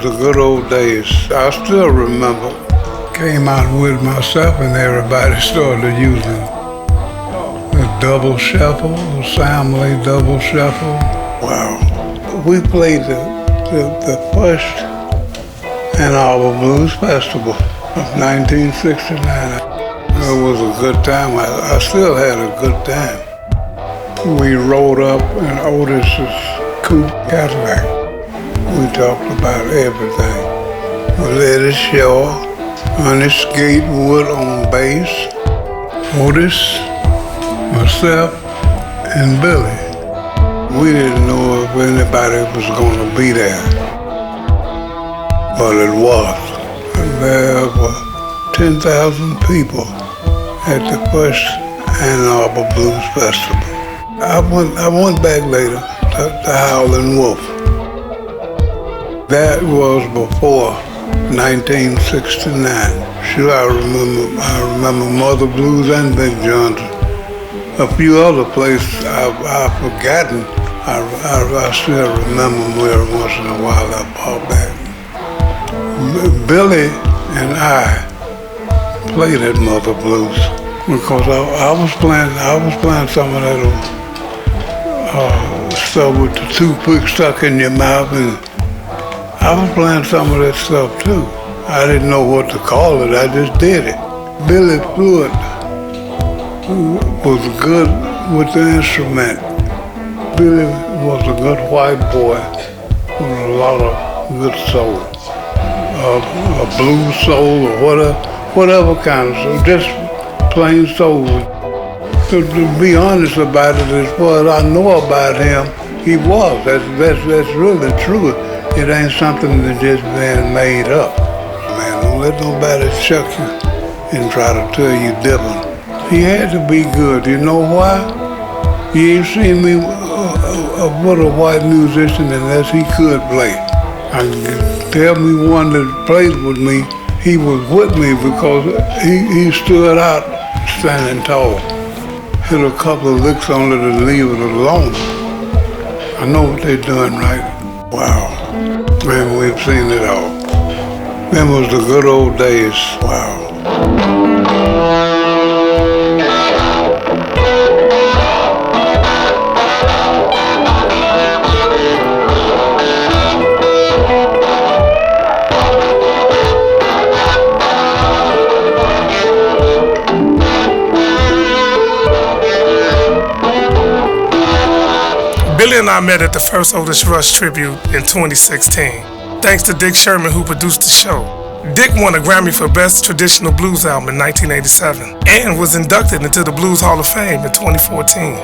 The good old days. I still remember. Came out with myself and everybody started using the double shuffle, the Samley double shuffle. Wow. We played the first Ann Arbor Blues Festival of 1969. It was a good time. I still had a good time. We rode up in Otis's coupe Cadillac. We talked about everything. Eddie Shaw, Ernest Gatewood on bass, Otis, myself, and Billy. We didn't know if anybody was going to be there, but it was. And there were 10,000 people at the first Ann Arbor Blues Festival. I went back later to Howlin' Wolf. That was before 1969. Sure, I remember Mother Blues and Big John's. A few other places I've forgotten. I still remember them every once in a while I pop back. Billy and I played at Mother Blues because I was playing some of that stuff with the toothpick stuck in your mouth, and I was playing some of that stuff too. I didn't know what to call it, I just did it. Billy Prewitt was good with the instrument. Billy was a good white boy with a lot of good soul. A blues soul or whatever kind of soul, just plain soul. To be honest about it, as far as I know about him, he was. That's really true. It ain't something that's just been made up. Man, don't let nobody chuck you and try to tell you different. He had to be good. You know why? You ain't seen me with a white musician unless he could play. Tell me one that played with me, he was with me because he stood out standing tall. Hit a couple of licks on it to leave it alone. I know what they're doing right. Wow. Man, we've seen it all. Them was the good old days. Wow. Billy and I met at the first Otis Rush tribute in 2016, thanks to Dick Shurman, who produced the show. Dick won a Grammy for Best Traditional Blues Album in 1987 and was inducted into the Blues Hall of Fame in 2014.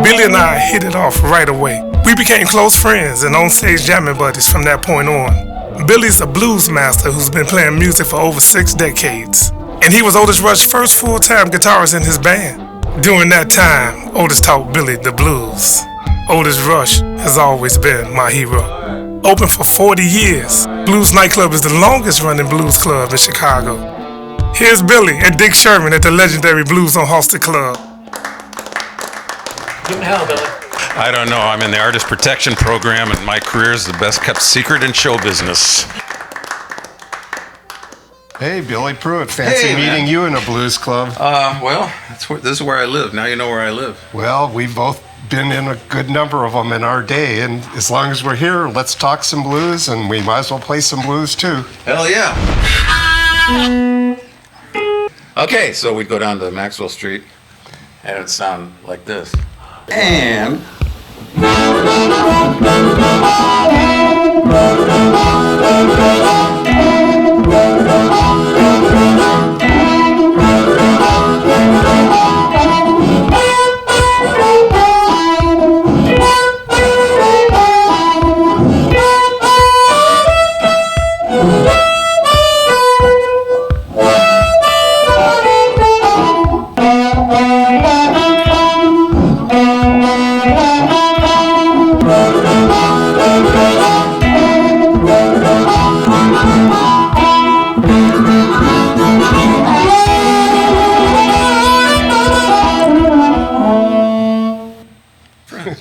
Billy and I hit it off right away. We became close friends and on-stage jamming buddies from that point on. Billy's a blues master who's been playing music for over 6 decades, and he was Otis Rush's first full-time guitarist in his band. During that time, Otis taught Billy the blues. Otis Rush has always been my hero. Open for 40 years, Blues Nightclub is the longest running blues club in Chicago. Here's Billy and Dick Shurman at the legendary Blues on Halsted Club. Give him hell, Billy. I don't know, I'm in the artist protection program and my career is the best kept secret in show business. Hey, Billy Prewitt, fancy meeting you in a blues club. Well, this is where I live. Now you know where I live. Well, we've both been in a good number of them in our day, and as long as we're here, let's talk some blues, and we might as well play some blues too. Hell yeah. Okay, so we go down to Maxwell Street, and it'd sound like this. And...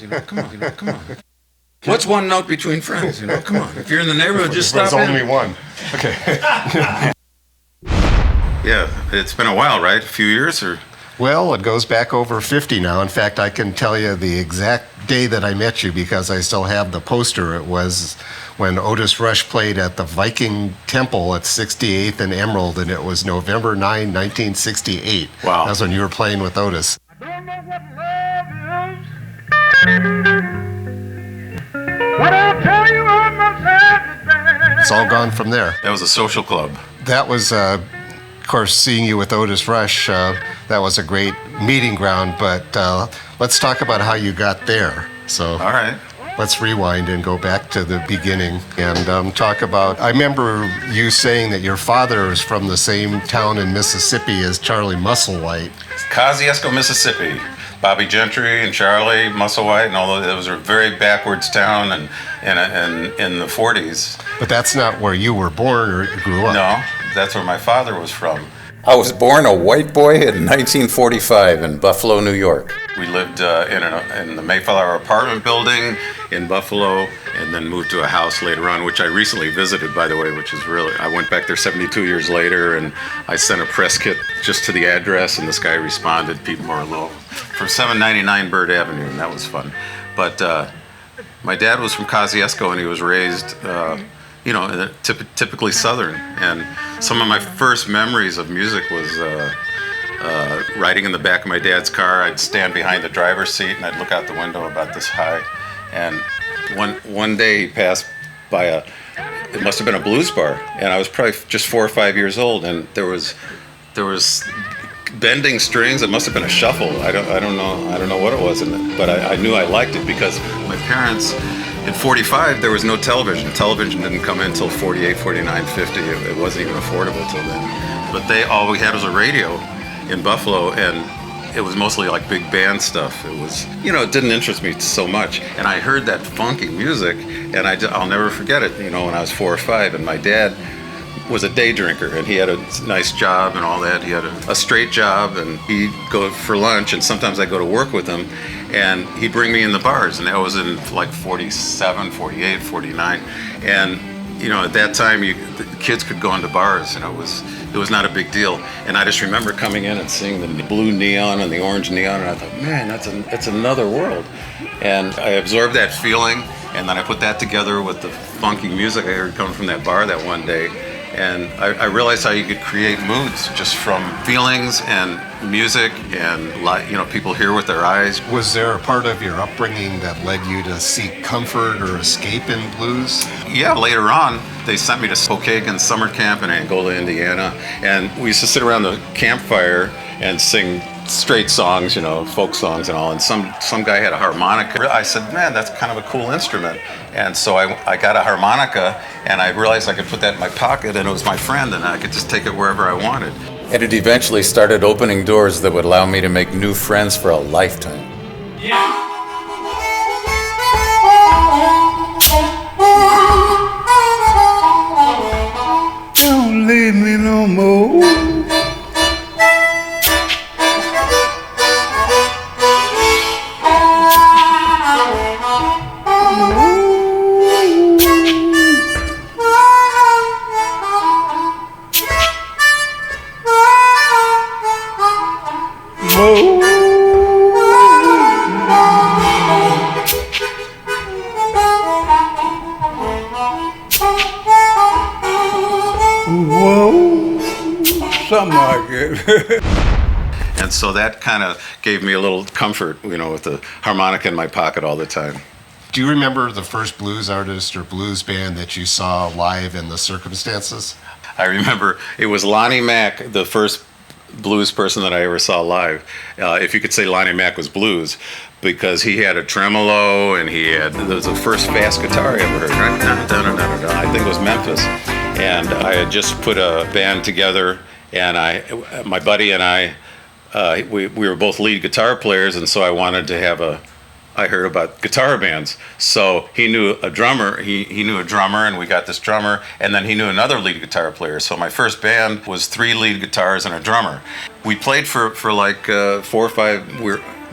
Come on, come on. What's one note between friends? Come on. If you're in the neighborhood, just stop There's in. only one. Okay. Yeah, it's been a while, right? A few years, or? Well, it goes back over 50 now. In fact, I can tell you the exact day that I met you because I still have the poster. It was when Otis Rush played at the Viking Temple at 68th and Emerald, and it was November 9, 1968. Wow. That's when you were playing with Otis. I don't know what love is, but I'll tell you I'm not sad. It's all gone from there. That was a social club. That was, of course, seeing you with Otis Rush, that was a great meeting ground, but let's talk about how you got there. So, All right. let's rewind and go back to the beginning and talk about. I remember you saying that your father is from the same town in Mississippi as Charlie Musselwhite. Kosciuszko, Mississippi. Bobby Gentry and Charlie Musselwhite and all those. It was a very backwards town and in the 40s. But that's not where you were born or grew up. No, that's where my father was from. I was born a white boy in 1945 in Buffalo, New York. We lived in the Mayflower apartment building in Buffalo, and then moved to a house later on, which I recently visited, by the way, which is really, I went back there 72 years later, and I sent a press kit just to the address, and this guy responded. People were a little, from 799 Bird Avenue, and that was fun. But my dad was from Kosciuszko, and he was raised typically Southern. And some of my first memories of music was riding in the back of my dad's car. I'd stand behind the driver's seat and I'd look out the window about this high. And one day he passed by it must have been a blues bar, and I was probably just 4 or 5 years old, and there was bending strings. It must have been a shuffle. I don't know what it was, but I knew I liked it because my parents. In 45, there was no television. Television didn't come in until 48, 49, 50. It wasn't even affordable till then. But all we had was a radio in Buffalo, and it was mostly like big band stuff. It was, it didn't interest me so much. And I heard that funky music, and I'll never forget it, when I was 4 or 5, and my dad was a day drinker, and he had a nice job and all that. He had a straight job, and he'd go for lunch, and sometimes I'd go to work with him, and he'd bring me in the bars, and that was in like 47, 48, 49. And, at that time, the kids could go into bars, and it was not a big deal. And I just remember coming in and seeing the blue neon and the orange neon, and I thought, man, that's another world. And I absorbed that feeling, and then I put that together with the funky music I heard coming from that bar that one day. And I realized how you could create moods just from feelings and music and, people hear with their eyes. Was there a part of your upbringing that led you to seek comfort or escape in blues? Yeah, later on, they sent me to Pokagon summer camp in Angola, Indiana. And we used to sit around the campfire and sing straight songs, folk songs and all. And some guy had a harmonica. I said, man, that's kind of a cool instrument. And so I got a harmonica, and I realized I could put that in my pocket, and it was my friend, and I could just take it wherever I wanted. And it eventually started opening doors that would allow me to make new friends for a lifetime. Don't leave me no more. Something like it. And so that kind of gave me a little comfort, with the harmonica in my pocket all the time. Do you remember the first blues artist or blues band that you saw live and the circumstances? I remember it was Lonnie Mack, the first blues person that I ever saw live. If you could say Lonnie Mack was blues, because he had a tremolo and it was the first fast guitar I ever heard. I think it was Memphis. And I had just put a band together, and my buddy and I, we were both lead guitar players, and so I wanted to have I heard about guitar bands. So he knew a drummer, he knew a drummer, and we got this drummer, and then he knew another lead guitar player. So my first band was 3 lead guitars and a drummer. We played for like 4 or 5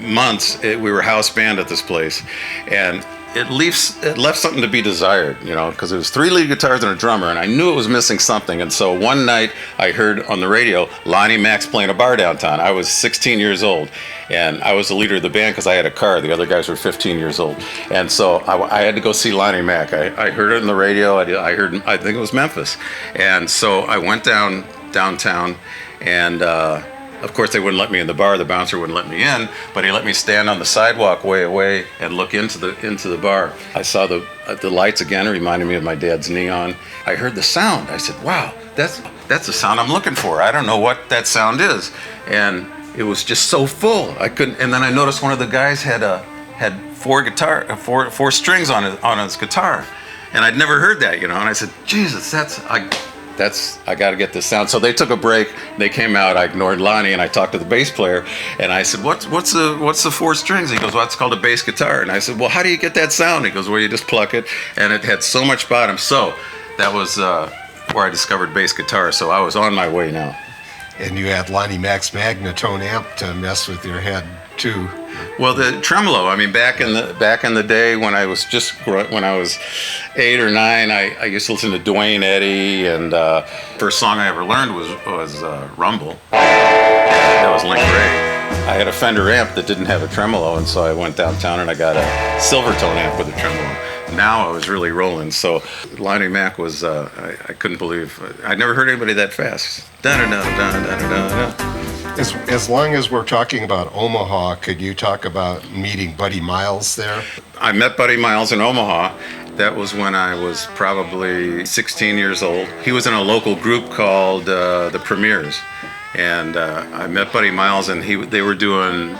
months. We were house band at this place, and it left something to be desired, because it was 3 lead guitars and a drummer, and I knew it was missing something. And so one night I heard on the radio Lonnie Mac's playing a bar downtown. I was 16 years old, and I was the leader of the band because I had a car. The other guys were 15 years old, and so I had to go see Lonnie Mac. I heard it on the radio. I think it was Memphis, and so I went downtown, and of course, they wouldn't let me in the bar. The bouncer wouldn't let me in, but he let me stand on the sidewalk way away and look into the bar. I saw the lights again, reminding me of my dad's neon. I heard the sound. I said, "Wow, that's the sound I'm looking for. I don't know what that sound is." And it was just so full. I couldn't. And then I noticed one of the guys had 4 strings on his guitar, and I'd never heard that, And I said, "Jesus, I got to get this sound." So they took a break. They came out. I ignored Lonnie, and I talked to the bass player. And I said, "What's the 4 strings?" He goes, "Well, it's called a bass guitar." And I said, "Well, how do you get that sound?" He goes, "Well, you just pluck it." And it had so much bottom. So that was where I discovered bass guitar. So I was on my way now. And you had Lonnie Mac's Magnatone amp to mess with your head too. Well, the tremolo. I mean, back in the day when I was 8 or 9, I used to listen to Duane Eddy, and first song I ever learned was Rumble. That was Link Ray. I had a Fender amp that didn't have a tremolo, and so I went downtown and I got a Silvertone amp with a tremolo. Now I was really rolling. So Lonnie Mac was, I couldn't believe, I'd never heard anybody that fast. Da-da-da-da-da-da-da. As long as we're talking about Omaha, could you talk about meeting Buddy Miles there? I met Buddy Miles in Omaha. That was when I was probably 16 years old. He was in a local group called the Premiers. And I met Buddy Miles, and they were doing,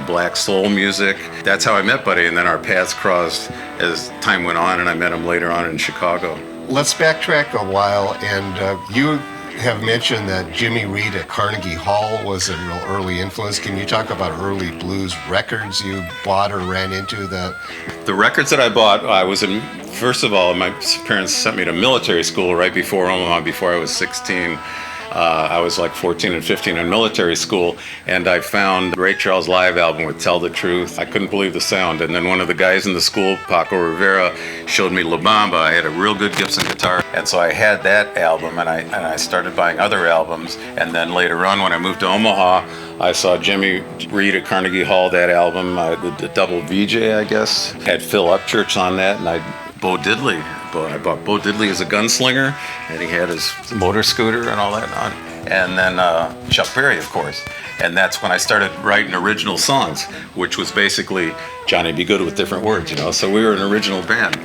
black soul music. That's how I met Buddy, and then our paths crossed as time went on, and I met him later on in Chicago. Let's backtrack a while, and you have mentioned that Jimmy Reed at Carnegie Hall was a real early influence. Can you talk about early blues records you bought or ran into that? The records that I bought, first of all, my parents sent me to military school right before Omaha, before I was 16. I was like 14 and 15 in military school, and I found Ray Charles' live album with Tell the Truth. I couldn't believe the sound. And then one of the guys in the school, Paco Rivera, showed me La Bamba. I had a real good Gibson guitar, and so I had that album, and I started buying other albums. And then later on, when I moved to Omaha, I saw Jimmy Reed at Carnegie Hall, that album, the Double VJ, I guess, had Phil Upchurch on that, and Bo Diddley. I bought Bo Diddley as a gunslinger, and he had his motor scooter and all that on. And then Chuck Berry, of course. And that's when I started writing original songs, which was basically Johnny Be Good with different words, So we were an original band.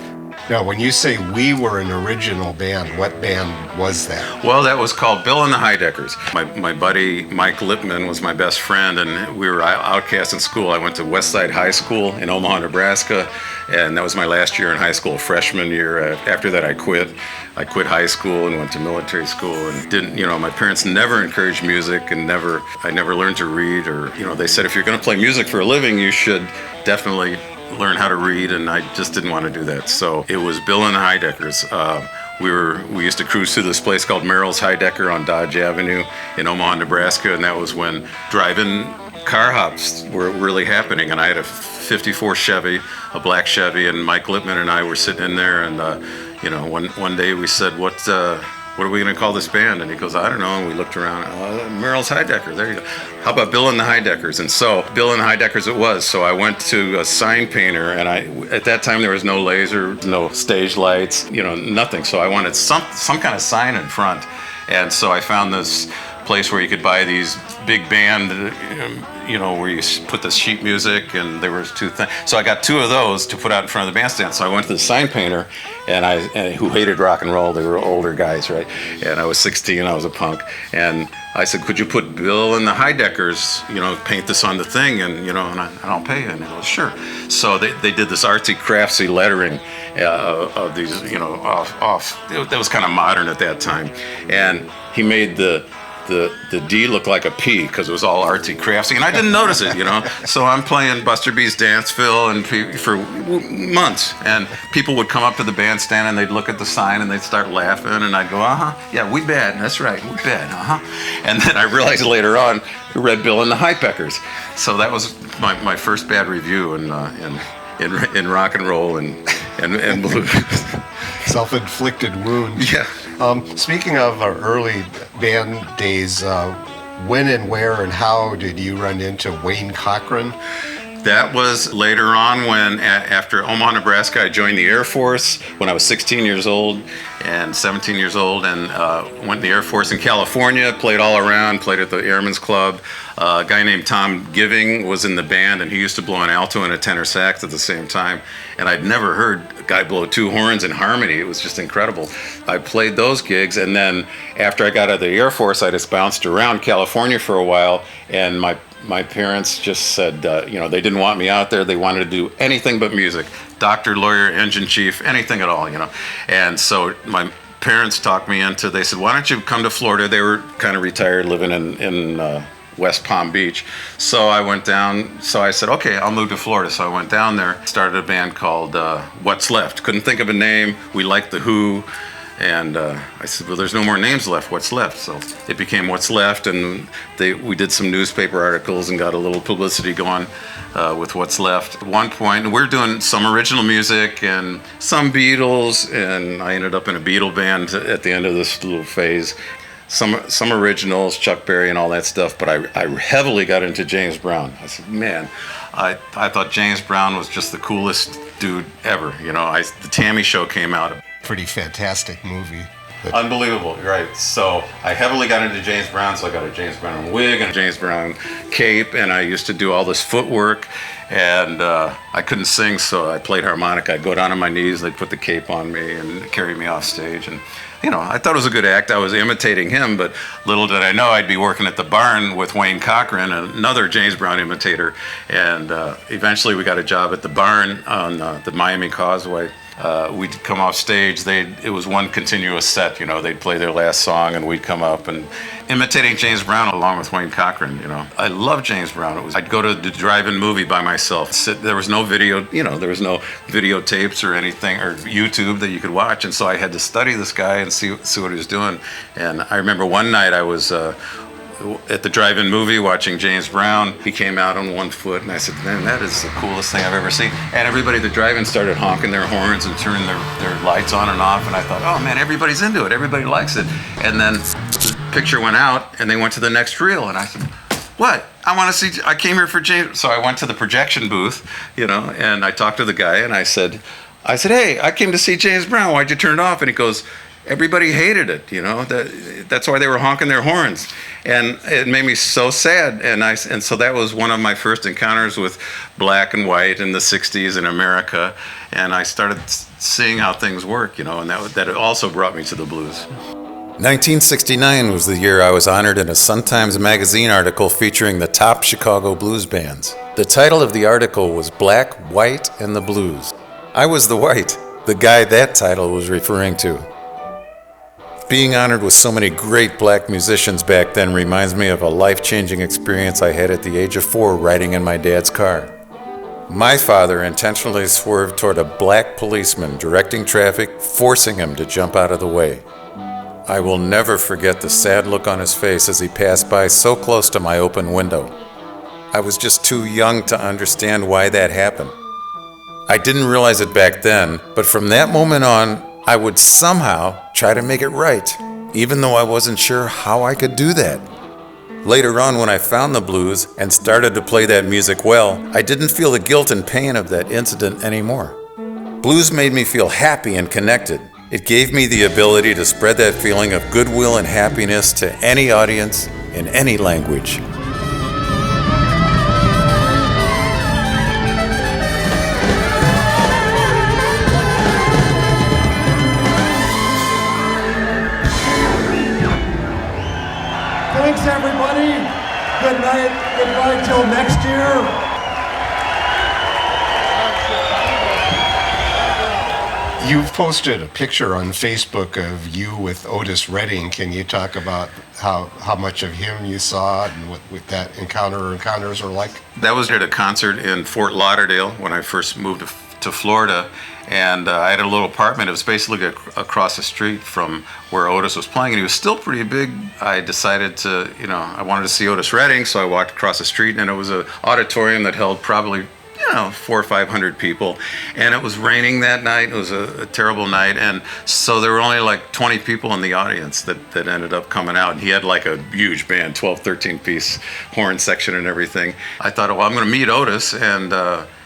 Now, when you say we were an original band, what band was that? Well, that was called Bill and the Heideckers. My buddy Mike Lipman was my best friend, and we were outcasts in school. I went to Westside High School in Omaha, Nebraska, and that was my last year in high school, freshman year. After that, I quit. I quit high school and went to military school, and didn't, my parents never encouraged music, and I never learned to read, or, they said if you're going to play music for a living, you should definitely learn how to read, and I just didn't want to do that. So it was Bill and the Heideckers. We used to cruise through this place called Merrill's Heidecker on Dodge Avenue in Omaha, Nebraska, and that was when drive-in car hops were really happening. And I had a 54 Chevy, a black Chevy, and Mike Lipman and I were sitting in there, and one day we said, what are we going to call this band? And he goes, I don't know. And we looked around, Merrill's Heidecker, there you go. How about Bill and the Heideckers? And so Bill and the Heideckers it was. So I went to a sign painter, and at that time there was no laser, no stage lights, nothing. So I wanted some kind of sign in front. And so I found this place where you could buy these big band, where you put the sheet music, and there was 2 things. So I got 2 of those to put out in front of the bandstand. So I went to the sign painter, and who hated rock and roll. They were older guys, right? And I was 16, I was a punk, and I said, could you put Bill and the Heideckers, paint this on the thing, and I'll pay you. And he goes, sure. So they did this artsy, craftsy lettering of these, off. That was kind of modern at that time. And he made the the D looked like a P because it was all artsy craftsy, and I didn't notice it, So I'm playing Buster B's Danceville and for months, and people would come up to the bandstand and they'd look at the sign and they'd start laughing, and I'd go, yeah, we bad, that's right, we bad, and then I realized later on, Red Bill and the Hypeckers. So that was my first bad review in rock and roll and blues. Self-inflicted wound. Yeah. Speaking of our early band days, when and where and how did you run into Wayne Cochran? That was later on when, after Omaha, Nebraska, I joined the Air Force when I was 16 years old and 17 years old, and went to the Air Force in California, played all around, played at the Airmen's Club. A guy named Tom Giving was in the band, and he used to blow an alto and a tenor sax at the same time. And I'd never heard a guy blow two horns in harmony. It was just incredible. I played those gigs, and then after I got out of the Air Force, I just bounced around California for a while, and my parents just said, they didn't want me out there. They wanted to do anything but music. Doctor, lawyer, engine chief, anything at all, And so my parents talked me into, they said, why don't you come to Florida? They were kind of retired, living in West Palm Beach. So I went down, so I said, okay, I'll move to Florida. So I went down there, started a band called What's Left. Couldn't think of a name. We liked The Who. And I said, well, there's no more names left. What's left? So it became What's Left, and we did some newspaper articles and got a little publicity going with What's Left. At one point, we're doing some original music and some Beatles, and I ended up in a Beatle band at the end of this little phase. Some originals, Chuck Berry and all that stuff, but I heavily got into James Brown. I said, man, I thought James Brown was just the coolest dude ever. The Tammy Show came out. Pretty fantastic movie. Unbelievable, right. So I heavily got into James Brown, so I got a James Brown wig and a James Brown cape, and I used to do all this footwork, and I couldn't sing, so I played harmonica. I'd go down on my knees, they'd put the cape on me and carry me off stage, and I thought it was a good act. I was imitating him, but little did I know I'd be working at the barn with Wayne Cochran, another James Brown imitator, and eventually we got a job at the barn on the Miami Causeway. We'd come off stage, it was one continuous set, they'd play their last song and we'd come up and imitating James Brown along with Wayne Cochran, I love James Brown. I'd go to the drive-in movie by myself. There was no video, there was no videotapes or anything or YouTube that you could watch, and so I had to study this guy and see what he was doing. And I remember one night I was at the drive-in movie watching James Brown. He came out on one foot, and I said, man, that is the coolest thing I've ever seen. And everybody at the drive-in started honking their horns and turning their lights on and off, and I thought, oh man, everybody's into it, everybody likes it. And then the picture went out, and they went to the next reel, and I said, what? I came here for James. So I went to the projection booth, and I talked to the guy, and I said, hey, I came to see James Brown, why'd you turn it off? And he goes, everybody hated it, that's why they were honking their horns. And it made me so sad. And so that was one of my first encounters with black and white in the 60s in America. And I started seeing how things work, and that also brought me to the blues. 1969 was the year I was honored in a Sun-Times magazine article featuring the top Chicago blues bands. The title of the article was Black, White, and the Blues. I was the white, the guy that title was referring to. Being honored with so many great black musicians back then reminds me of a life-changing experience I had at the age of 4 riding in my dad's car. My father intentionally swerved toward a black policeman directing traffic, forcing him to jump out of the way. I will never forget the sad look on his face as he passed by so close to my open window. I was just too young to understand why that happened. I didn't realize it back then, but from that moment on, I would somehow try to make it right, even though I wasn't sure how I could do that. Later on, when I found the blues and started to play that music well, I didn't feel the guilt and pain of that incident anymore. Blues made me feel happy and connected. It gave me the ability to spread that feeling of goodwill and happiness to any audience in any language. Thanks, everybody. Good night. Goodbye till next year. You've posted a picture on Facebook of you with Otis Redding. Can you talk about how much of him you saw and what that encounters were like? That was at a concert in Fort Lauderdale when I first moved to Florida. And I had a little apartment. It was basically across the street from where Otis was playing, and he was still pretty big. I decided to, I wanted to see Otis Redding, so I walked across the street, and it was an auditorium that held probably 400 or 500 people, and it was raining that night. It was a terrible night, and so there were only like 20 people in the audience that ended up coming out. And he had like a huge band, 12, 13-piece horn section and everything. I thought, well, I'm going to meet Otis, and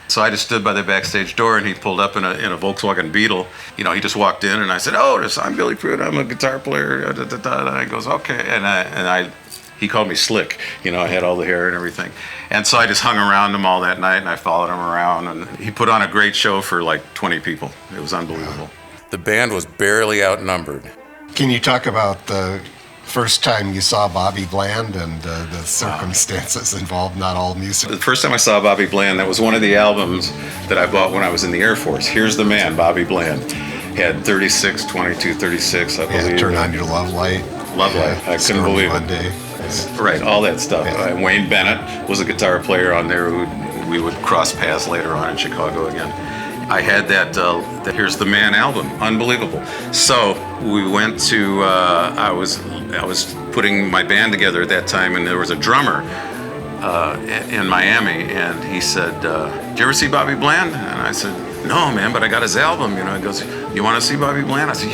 so I just stood by the backstage door, and he pulled up in a Volkswagen Beetle. He just walked in, and I said, Otis, I'm Billy Prewitt, I'm a guitar player. And he goes, okay, and he called me Slick. I had all the hair and everything. And so I just hung around him all that night, and I followed him around, and he put on a great show for like 20 people. It was unbelievable. The band was barely outnumbered. Can you talk about the first time you saw Bobby Bland and the circumstances involved, not all music? The first time I saw Bobby Bland, that was one of the albums that I bought when I was in the Air Force. Here's the Man, Bobby Bland. He had 36, 22, 36, I believe. Turn On Your Love Light. Love Light. I couldn't believe it. Right, all that stuff. Yeah. Wayne Bennett was a guitar player on there who we would cross paths later on in Chicago again. I had that Here's the Man album, unbelievable. So we went to, I was putting my band together at that time, and there was a drummer in Miami, and he said, "Did you ever see Bobby Bland?" And I said, "No, man, but I got his album." He goes, "You want to see Bobby Bland?" I said,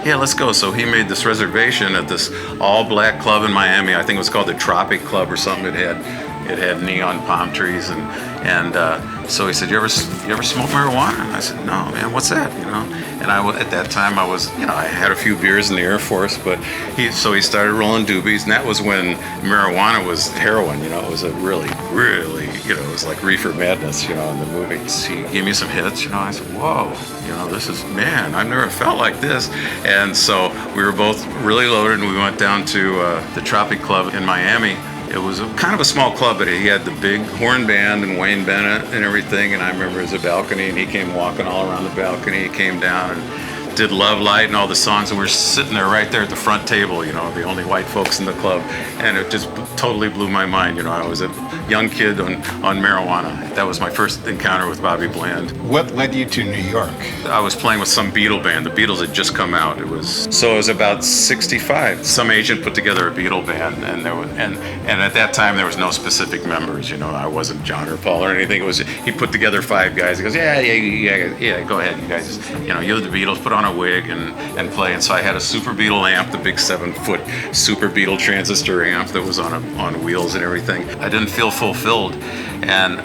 yeah, let's go. So he made this reservation at this all-black club in Miami. I think it was called the Tropic Club or something. It had neon palm trees, and so he said, "You ever smoke marijuana?" And I said, "No, man, what's that?" And at that time I was, I had a few beers in the Air Force, but he started rolling doobies, and that was when marijuana was heroin. It was a really, it was like Reefer Madness, in the movies. He gave me some hits, I said, whoa, this is, man, I've never felt like this. And so we were both really loaded, and we went down to the Tropic Club in Miami. It was kind of a small club, but he had the big horn band and Wayne Bennett and everything. And I remember there was a balcony, and he came walking all around the balcony. He came down and did Love Light and all the songs, and we were sitting there right there at the front table, the only white folks in the club. And it just totally blew my mind. I was a young kid on marijuana. That was my first encounter with Bobby Bland. What led you to New York? I was playing with some Beatle band. The Beatles had just come out. It was about 65. Some agent put together a Beatle band, and at that time there was no specific members. I wasn't John or Paul or anything. It was, he put together 5 guys. He goes, yeah, go ahead, you guys. You're the Beatles. Put on a wig and play. And so I had a Super Beatle amp, the big 7-foot Super Beatle transistor amp that was on wheels and everything. I didn't feel fulfilled, and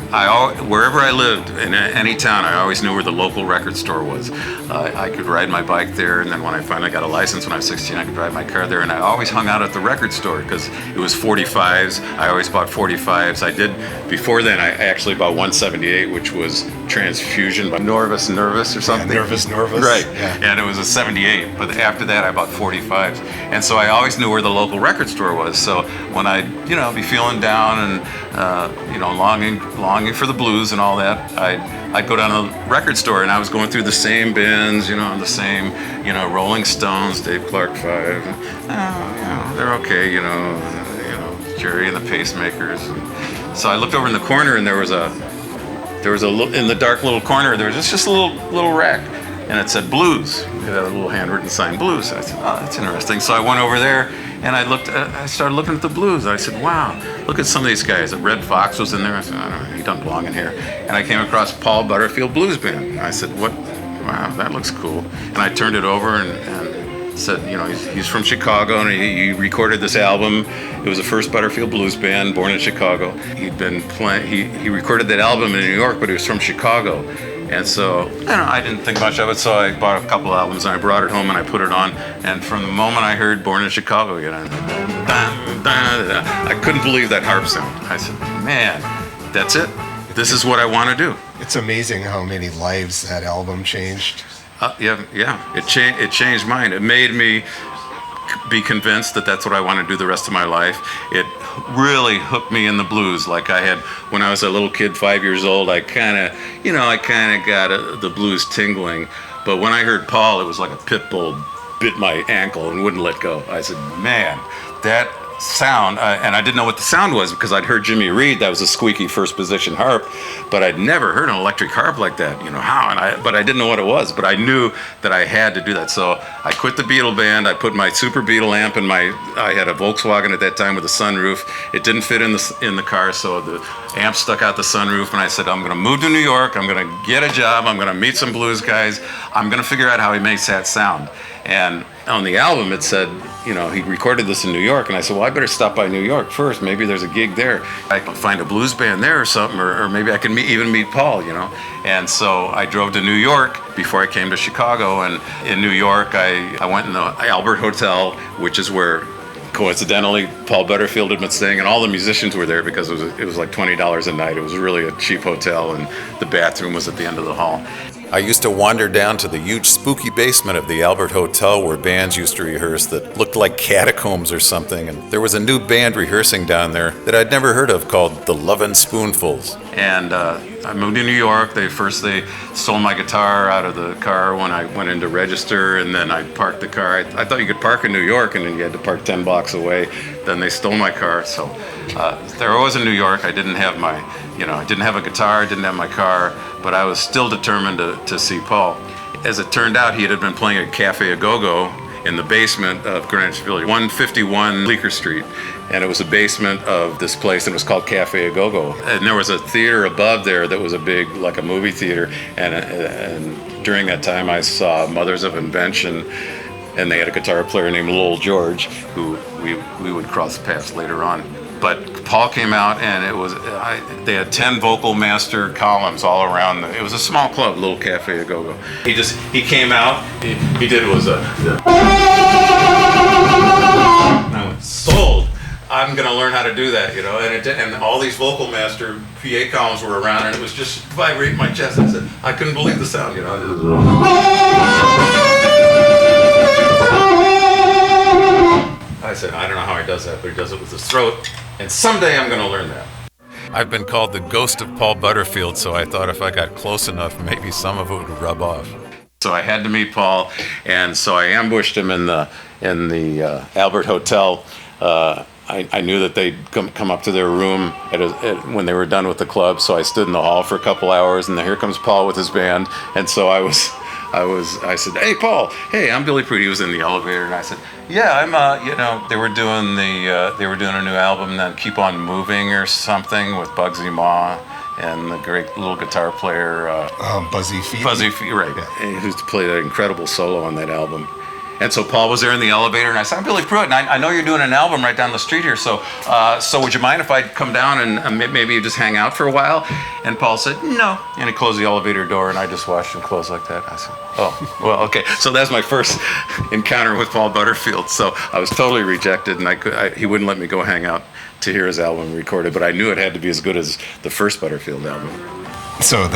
wherever I lived in any town, I always knew where the local record store was. I could ride my bike there, and then when I finally got a license when I was 16, I could drive my car there, and I always hung out at the record store because it was 45s. I always bought 45s. Before then, I actually bought 178, which was Transfusion by Nervous or something. Yeah, Nervous. Right. Yeah. And it was a 78, but after that I bought 45s. And so I always knew where the local record store was. So when I'd, be feeling down and, longing for the blues and all that, I'd go down to the record store, and I was going through the same bins, the same, Rolling Stones, Dave Clark 5. They're okay, Jerry and the Pacemakers. So I looked over in the corner, and there was in the dark little corner, there was just a little rack, and it said Blues. It had a little handwritten sign, Blues. I said, oh, that's interesting. So I went over there, and I started looking at the Blues. I said, wow, look at some of these guys. Red Fox was in there. I said, I don't know, he doesn't belong in here. And I came across Paul Butterfield Blues Band. I said, what? Wow, that looks cool. And I turned it over and said, he's from Chicago, and he recorded this album. It was the first Butterfield Blues Band, born in Chicago. He'd been playing. He recorded that album in New York, but he was from Chicago. And so, I didn't think much of it, so I bought a couple albums, and I brought it home, and I put it on. And from the moment I heard Born in Chicago, I couldn't believe that harp sound. I said, man, that's it. This is what I want to do. It's amazing how many lives that album changed. Yeah. It changed mine. It made me be convinced that that's what I want to do the rest of my life. It really hooked me in the blues like I had when I was a little kid, 5 years old. I kind of got the blues tingling. But when I heard Paul, it was like a pit bull bit my ankle and wouldn't let go. I said, man, that sound, and I didn't know what the sound was because I'd heard Jimmy Reed, that was a squeaky first position harp, but I'd never heard an electric harp like that, how, but I didn't know what it was, but I knew that I had to do that. So I quit the Beatle band, I put my Super Beatle amp in I had a Volkswagen at that time with a sunroof. It didn't fit in the car, so the amp stuck out the sunroof, and I said, I'm gonna move to New York, I'm gonna get a job, I'm gonna meet some blues guys, I'm gonna figure out how he makes that sound. And on the album, it said, he recorded this in New York. And I said, well, I better stop by New York first. Maybe there's a gig there. I can find a blues band there or something, or maybe I can even meet Paul, And so I drove to New York before I came to Chicago. And in New York, I went in the Albert Hotel, which is where, coincidentally, Paul Butterfield had been staying, and all the musicians were there because it was like $20 a night. It was really a cheap hotel, and the bathroom was at the end of the hall. I used to wander down to the huge spooky basement of the Albert Hotel where bands used to rehearse that looked like catacombs or something, and there was a new band rehearsing down there that I'd never heard of called the Lovin' Spoonfuls. And I moved to New York. They stole my guitar out of the car when I went in to register, and then I parked the car. I thought you could park in New York, and then you had to park 10 blocks away. Then they stole my car. So there I was in New York. I didn't have I didn't have a guitar, didn't have my car, but I was still determined to see Paul. As it turned out, he had been playing at Cafe A Go-Go in the basement of Greenwich Village, 151 Bleecker Street. And it was the basement of this place, and it was called Cafe A Go-Go. And there was a theater above there that was a big, like a movie theater. And during that time, I saw Mothers of Invention, and they had a guitar player named Lowell George, who we would cross paths later on. But Paul came out, and they had 10 Vocal Master columns all around. It was a small club, little Cafe A Go-Go. He came out, he did was I went, sold. I'm gonna learn how to do that, and all these Vocal Master PA columns were around, and it was just vibrating my chest. I said, I couldn't believe the sound, I said, I don't know how he does that, but he does it with his throat, and someday I'm going to learn that. I've been called the ghost of Paul Butterfield, so I thought if I got close enough, maybe some of it would rub off. So I had to meet Paul, and so I ambushed him in the Albert Hotel. I knew that they'd come up to their room when they were done with the club, so I stood in the hall for a couple hours, and here comes Paul with his band, and so I said, hey, Paul, hey, I'm Billy Prewitt. He was in the elevator, and I said, yeah, I'm, they were doing a new album, then Keep On Moving or something with Bugsy Maw and the great little guitar player, Buzzy Feely. Buzzy Feely, right, yeah. Who's played an incredible solo on that album. And so Paul was there in the elevator, and I said, I'm Billy Prewitt, and I know you're doing an album right down the street here, so would you mind if I come down and maybe you just hang out for a while? And Paul said, no. And he closed the elevator door, and I just watched him close like that. I said, oh, well, okay. So that's my first encounter with Paul Butterfield. So I was totally rejected, and he wouldn't let me go hang out to hear his album recorded, but I knew it had to be as good as the first Butterfield album. So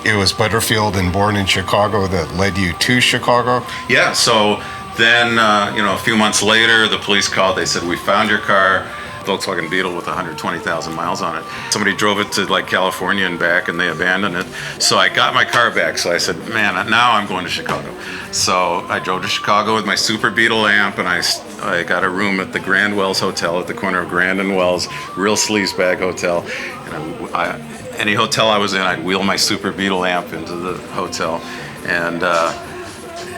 it was Butterfield and Born in Chicago that led you to Chicago? Yeah, so then, a few months later, the police called. They said, we found your car, Volkswagen Beetle with 120,000 miles on it. Somebody drove it to California and back, and they abandoned it. So I got my car back. So I said, man, now I'm going to Chicago. So I drove to Chicago with my Super Beetle amp, and I got a room at the Grand Wells Hotel at the corner of Grand and Wells, real sleazebag hotel. And any hotel I was in, I'd wheel my Super Beetle amp into the hotel. And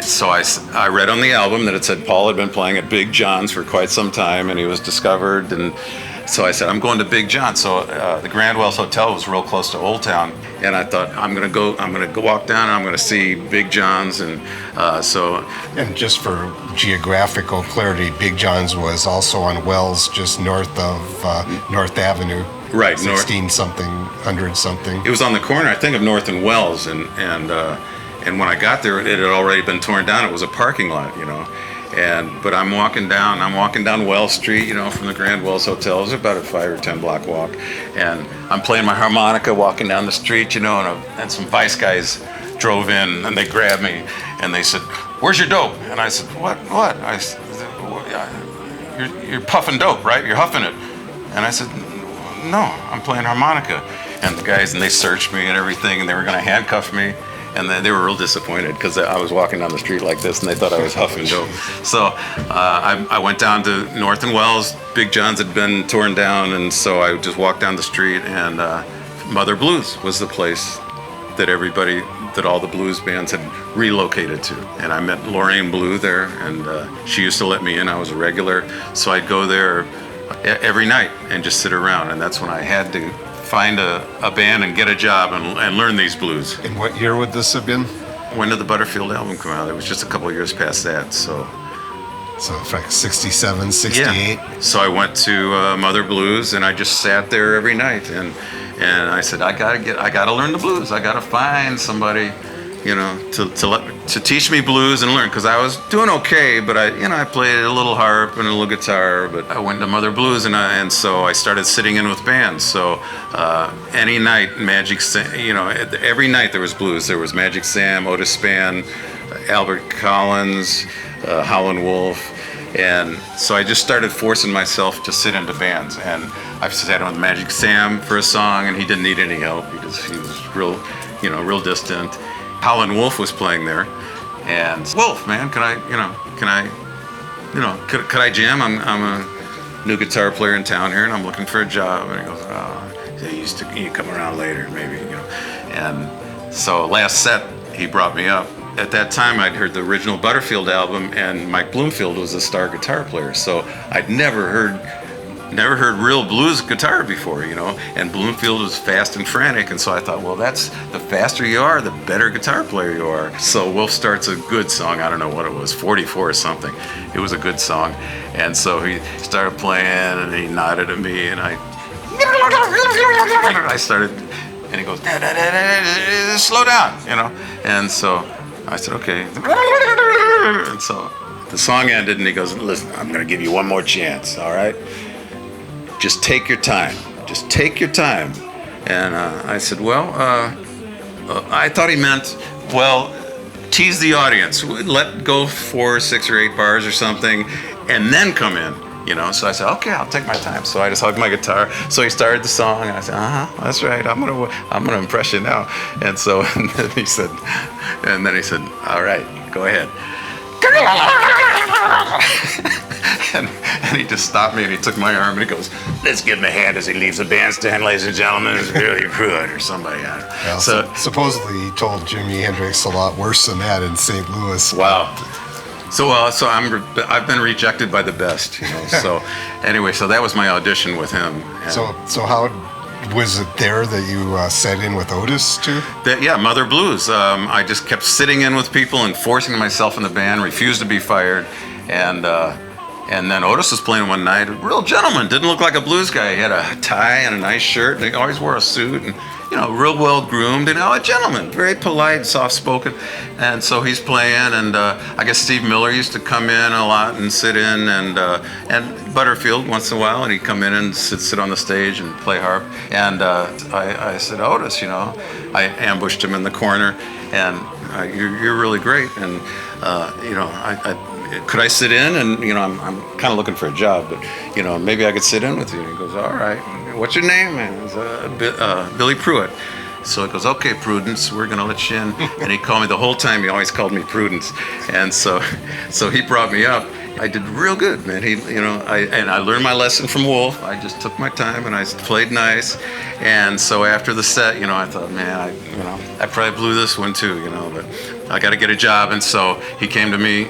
so I read on the album that it said Paul had been playing at Big John's for quite some time, and he was discovered. And so I said, I'm going to Big John. So the Grand Wells Hotel was real close to Old Town, and I thought I'm gonna go walk down, and I'm gonna see Big John's. And And just for geographical clarity, Big John's was also on Wells, just north of North Avenue. Right, 100 something. It was on the corner, I think, of North and Wells, and when I got there, it had already been torn down. It was a parking lot, but I'm walking down Wells Street, from the Grand Wells Hotel. It was about a 5 or 10 block walk, and I'm playing my harmonica, walking down the street, and some Vice guys drove in, and they grabbed me, and they said, "Where's your dope?" And I said, "What?" I said, "You're puffing dope, right? You're huffing it." And I said, "No, I'm playing harmonica." And the guys, and they searched me and everything, and they were going to handcuff me. And then they were real disappointed because I was walking down the street like this and they thought I was huffing dope. So I went down to North and Wells. Big John's had been torn down, and so I just walked down the street, and Mother Blues was the place that all the blues bands had relocated to. And I met Lorraine Blue there, and she used to let me in. I was a regular, so I'd go there every night and just sit around, and that's when I had to find a band and get a job and learn these blues. In what year would this have been? When did the Butterfield album come out? It was just a couple of years past that, so in fact, 67, 68? Yeah. So I went to Mother Blues, and I just sat there every night, and I said, I gotta learn the blues. I gotta find somebody, to teach me blues and learn, because I was doing okay, but I played a little harp and a little guitar. But I went to Mother Blues, and so I started sitting in with bands. So any night, every night there was blues. There was Magic Sam, Otis Spann, Albert Collins, Howlin' Wolf. And so I just started forcing myself to sit into bands, and I've sat on Magic Sam for a song, and he didn't need any help. He was real distant. Howlin' Wolf was playing there, and Wolf, man, could I jam? I'm a new guitar player in town here, and I'm looking for a job. And he goes, oh, you come around later, maybe, And so last set, he brought me up. At that time, I'd heard the original Butterfield album, and Mike Bloomfield was the star guitar player. So I'd never heard real blues guitar before, and Bloomfield was fast and frantic. And so I thought, well, that's the faster you are, the better guitar player you are. So Wolf Start's a good song. I don't know what it was, 44 or something. It was a good song. And so he started playing, and he nodded at me, and I started, and he goes, slow down, And so I said, okay. And so the song ended, and he goes, listen, I'm going to give you one more chance, all right? Just take your time. Just take your time. And I said, well, I thought he meant, well, tease the audience. Let go 4, 6, or 8 bars or something, and then come in. So I said, okay, I'll take my time. So I just hugged my guitar. So he started the song, and I said, that's right. I'm gonna impress you now. And so and then he said, all right, go ahead. and he just stopped me, and he took my arm, and he goes, let's give him a hand as he leaves the bandstand, ladies and gentlemen. It's Billy Prewitt or somebody. Well, so supposedly he told Jimi Hendrix a lot worse than that in St. Louis. Wow. So I've been rejected by the best, So anyway, so that was my audition with him. So how was it there that you sat in with Otis too? Mother Blues. I just kept sitting in with people and forcing myself in the band. Refused to be fired, and then Otis was playing one night. A real gentleman, didn't look like a blues guy. He had a tie and a nice shirt, and he always wore a suit, and real well groomed, and a gentleman, very polite, soft spoken. And so he's playing, and I guess Steve Miller used to come in a lot and sit in, and Butterfield once in a while, and he'd come in and sit on the stage and play harp. And I said, Otis, I ambushed him in the corner, and you're really great, and could I sit in? And I'm kind of looking for a job, but maybe I could sit in with you. And he goes, all right. What's your name? And it was Billy Prewitt. So he goes, okay, Prudence, we're gonna let you in. And he called me the whole time. He always called me Prudence. And so he brought me up. I did real good, man. I learned my lesson from Wolf. I just took my time and I played nice. And so after the set, I thought, man, I probably blew this one too, but I got to get a job. And so he came to me,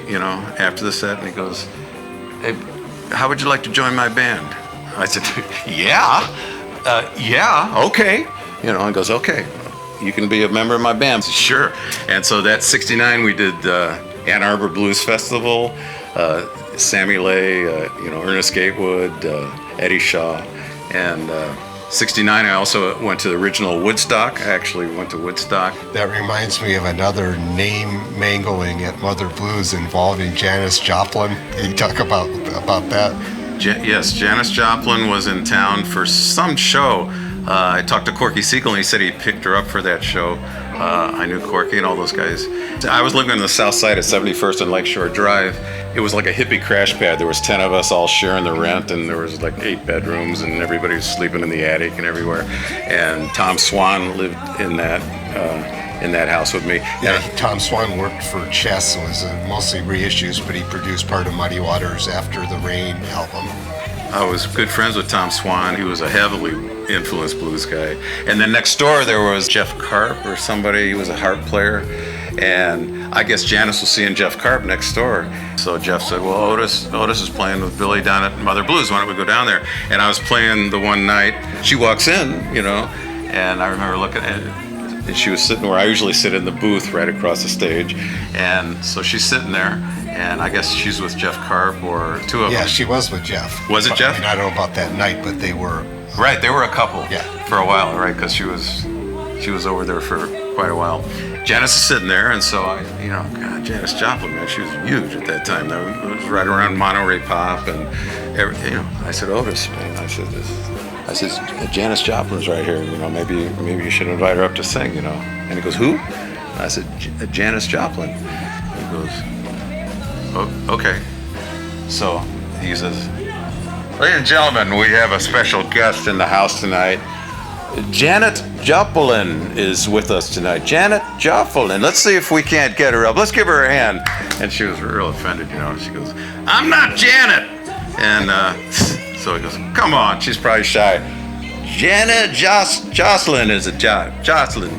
after the set, and he goes, hey, how would you like to join my band? I said, yeah, okay. He goes, okay, you can be a member of my band. Said, sure. And so that 69, we did Ann Arbor Blues Festival, Sammy Lay, Ernest Gatewood, Eddie Shaw, and 69, I also went to the original Woodstock. I actually went to Woodstock. That reminds me of another name mangling at Mother Blues involving Janis Joplin. Can you talk about that? Yes, Janis Joplin was in town for some show. I talked to Corky Siegel, and he said he picked her up for that show. I knew Corky and all those guys. I was living on the south side of 71st and Lakeshore Drive. It was like a hippie crash pad. There was 10 of us all sharing the rent, and there was like 8 bedrooms, and everybody was sleeping in the attic and everywhere. And Tom Swan lived in that in that house with me. Yeah, Tom Swan worked for Chess, was mostly reissues, but he produced part of Muddy Waters' After the Rain album. I was good friends with Tom Swan. He was a heavily influenced blues guy. And then next door there was Jeff Karp or somebody. He was a harp player. And I guess Janice was seeing Jeff Karp next door. So Jeff said, well, Otis is playing with Billy down at Mother Blues. Why don't we go down there? And I was playing the one night. She walks in, you know, and I remember looking at it. And she was sitting where I usually sit in the booth right across the stage. And so she's sitting there. And I guess she's with Jeff Karp or two of them. Yeah, she was with Jeff. Was it Jeff? I mean, I don't know about that night, but they were. Right, they were a couple. Yeah. For a while, right? Because she was over there for quite a while. Janice is sitting there, and so God, Janis Joplin, man, she was huge at that time. It was right around Monterey Pop, and I said, Otis, man, I said, Janis Joplin's right here. You know, maybe you should invite her up to sing. You know, and he goes, who? And I said, Janis Joplin. He goes, oh, okay. So he says, ladies and gentlemen, we have a special guest in the house tonight. Janet Joplin is with us tonight. Janet Joplin. Let's see if we can't get her up. Let's give her a hand. And she was real offended, you know. She goes, I'm not Janet. And so he goes, come on. She's probably shy. Janet Jocelyn is a Joplin.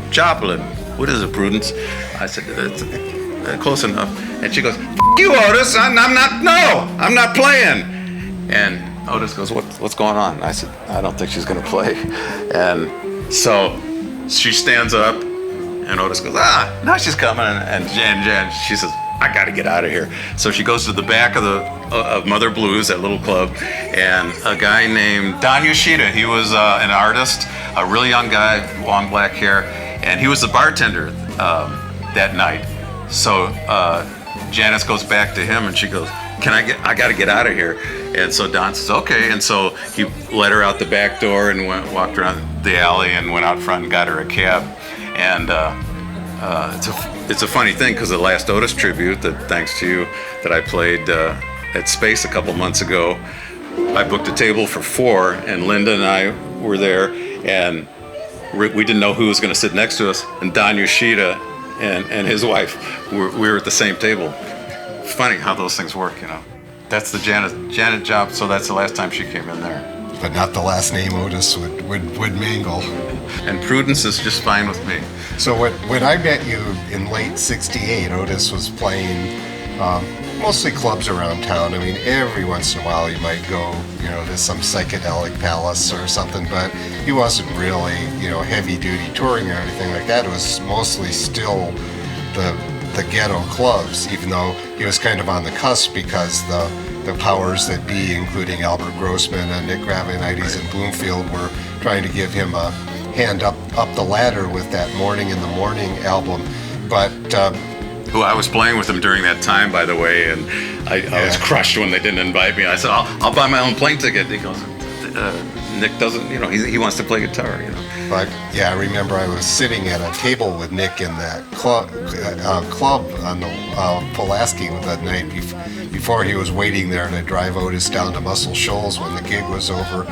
What is it, Prudence? I said, that's close enough. And she goes, you, Otis. I'm not playing. And Otis goes, what's going on? I said, I don't think she's going to play. And so she stands up, and Otis goes, now she's coming. And Jan, she says, I got to get out of here. So she goes to the back of Mother Blues, that little club, and a guy named Don Yoshida. He was an artist, a really young guy, long black hair, and he was the bartender that night. So Janice goes back to him, and she goes, I got to get out of here. And so Don says, okay. And so he let her out the back door and walked around the alley and went out front and got her a cab. And it's a funny thing because the last Otis tribute, that thanks to you, that I played at Space a couple months ago, I booked a table for 4, and Linda and I were there, and we didn't know who was going to sit next to us. And Don Yoshida and his wife, we were at the same table. Funny how those things work, you know. That's the Janet Job, so that's the last time she came in there. But not the last name Otis would mangle. And Prudence is just fine with me. So when I met you in late '68, Otis was playing mostly clubs around town. I mean, every once in a while you might go, to some psychedelic palace or something, but he wasn't really, heavy-duty touring or anything like that. It was mostly still the ghetto clubs, even though he was kind of on the cusp because the powers that be, including Albert Grossman and Nick Gravenites and Bloomfield, were trying to give him a hand up the ladder with that Morning in the Morning album. But who I was playing with him during that time, by the way, and I was crushed when they didn't invite me. I said, I'll buy my own plane ticket. He goes, Nick doesn't, he wants to play guitar, But yeah, I remember I was sitting at a table with Nick in that club on the Pulaski that night before he was waiting there to drive Otis down to Muscle Shoals when the gig was over.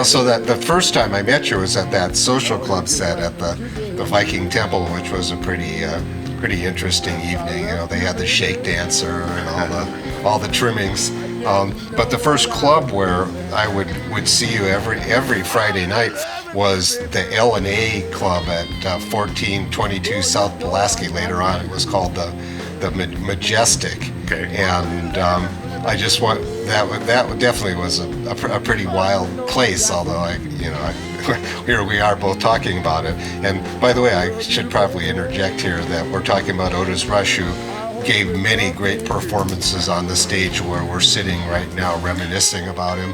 So that the first time I met you was at that social club set at the Viking Temple, which was a pretty interesting evening. They had the shake dancer and all the trimmings. But the first club where I would see you every Friday night was the L&A club at 1422 South Pulaski. Later on, it was called the Majestic. Okay. And I just want that definitely was a pretty wild place. Although here we are both talking about it. And by the way, I should probably interject here that we're talking about Otis Rush, who gave many great performances on the stage where we're sitting right now reminiscing about him,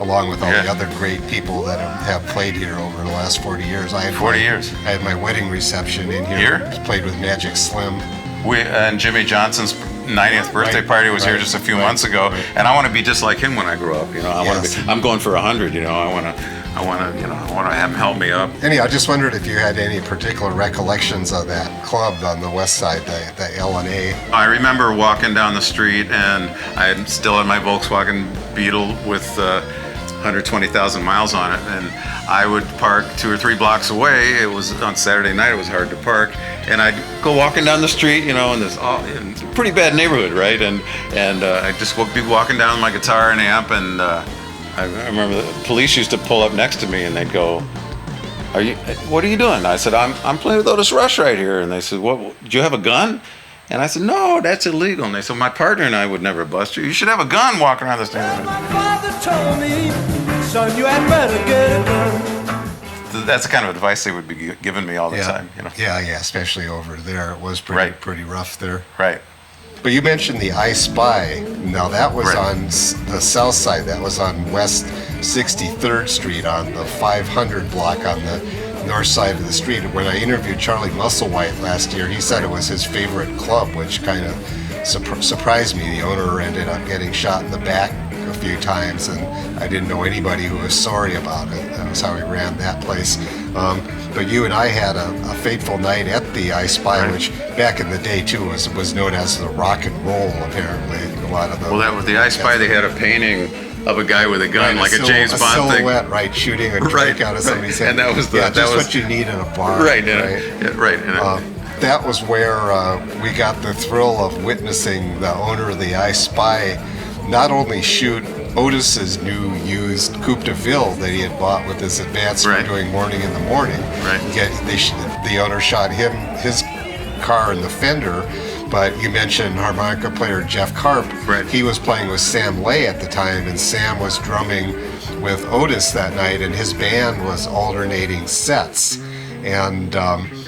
along with all the other great people that have played here over the last 40 years. I had my wedding reception in here. Played with Magic Slim. And Jimmy Johnson's 90th birthday party was here just a few months ago, and I want to be just like him when I grow up. I'm going for 100. I want to have him help me up. Anyhow, I just wondered if you had any particular recollections of that club on the west side, the L&A. I remember walking down the street, and I'm still in my Volkswagen Beetle with 120,000 miles on it, and I would park 2 or 3 blocks away. It was on Saturday night, it was hard to park, and I'd go walking down the street, in this pretty bad neighborhood, right? And I'd just be walking down with my guitar and amp, and I remember the police used to pull up next to me, and they'd go, what are you doing? I said, I'm playing with Otis Rush right here. And they said, what, do you have a gun? And I said, no, that's illegal. And they said, my partner and I would never bust you. You should have a gun walking around this neighborhood. My father told me, son, you had better get a gun. That's the kind of advice they would be giving me all the time. Yeah, especially over there. It was pretty rough there. Right. But you mentioned the I Spy. Now that was on the south side. That was on West 63rd Street on the 500 block on the north side of the street. When I interviewed Charlie Musselwhite last year, he said it was his favorite club, which kind of surprised me. The owner ended up getting shot in the back a few times, and I didn't know anybody who was sorry about it. That was how he ran that place. But you and I had a fateful night at the I Spy, which back in the day too was known as the rock and roll. Apparently, a lot of the with the I Spy, they had a painting of a guy with a gun, like a James Bond thing. Silhouette, right, shooting a drink out of somebody's head. And that was what you need in a bar. Right. That was where we got the thrill of witnessing the owner of the I Spy not only shoot Otis's new used Coupe de Ville that he had bought with his advance for doing Morning in the Morning. Right. The owner shot his car in the fender. But you mentioned harmonica player Jeff Karp. Right. He was playing with Sam Lay at the time, and Sam was drumming with Otis that night, and his band was alternating sets. And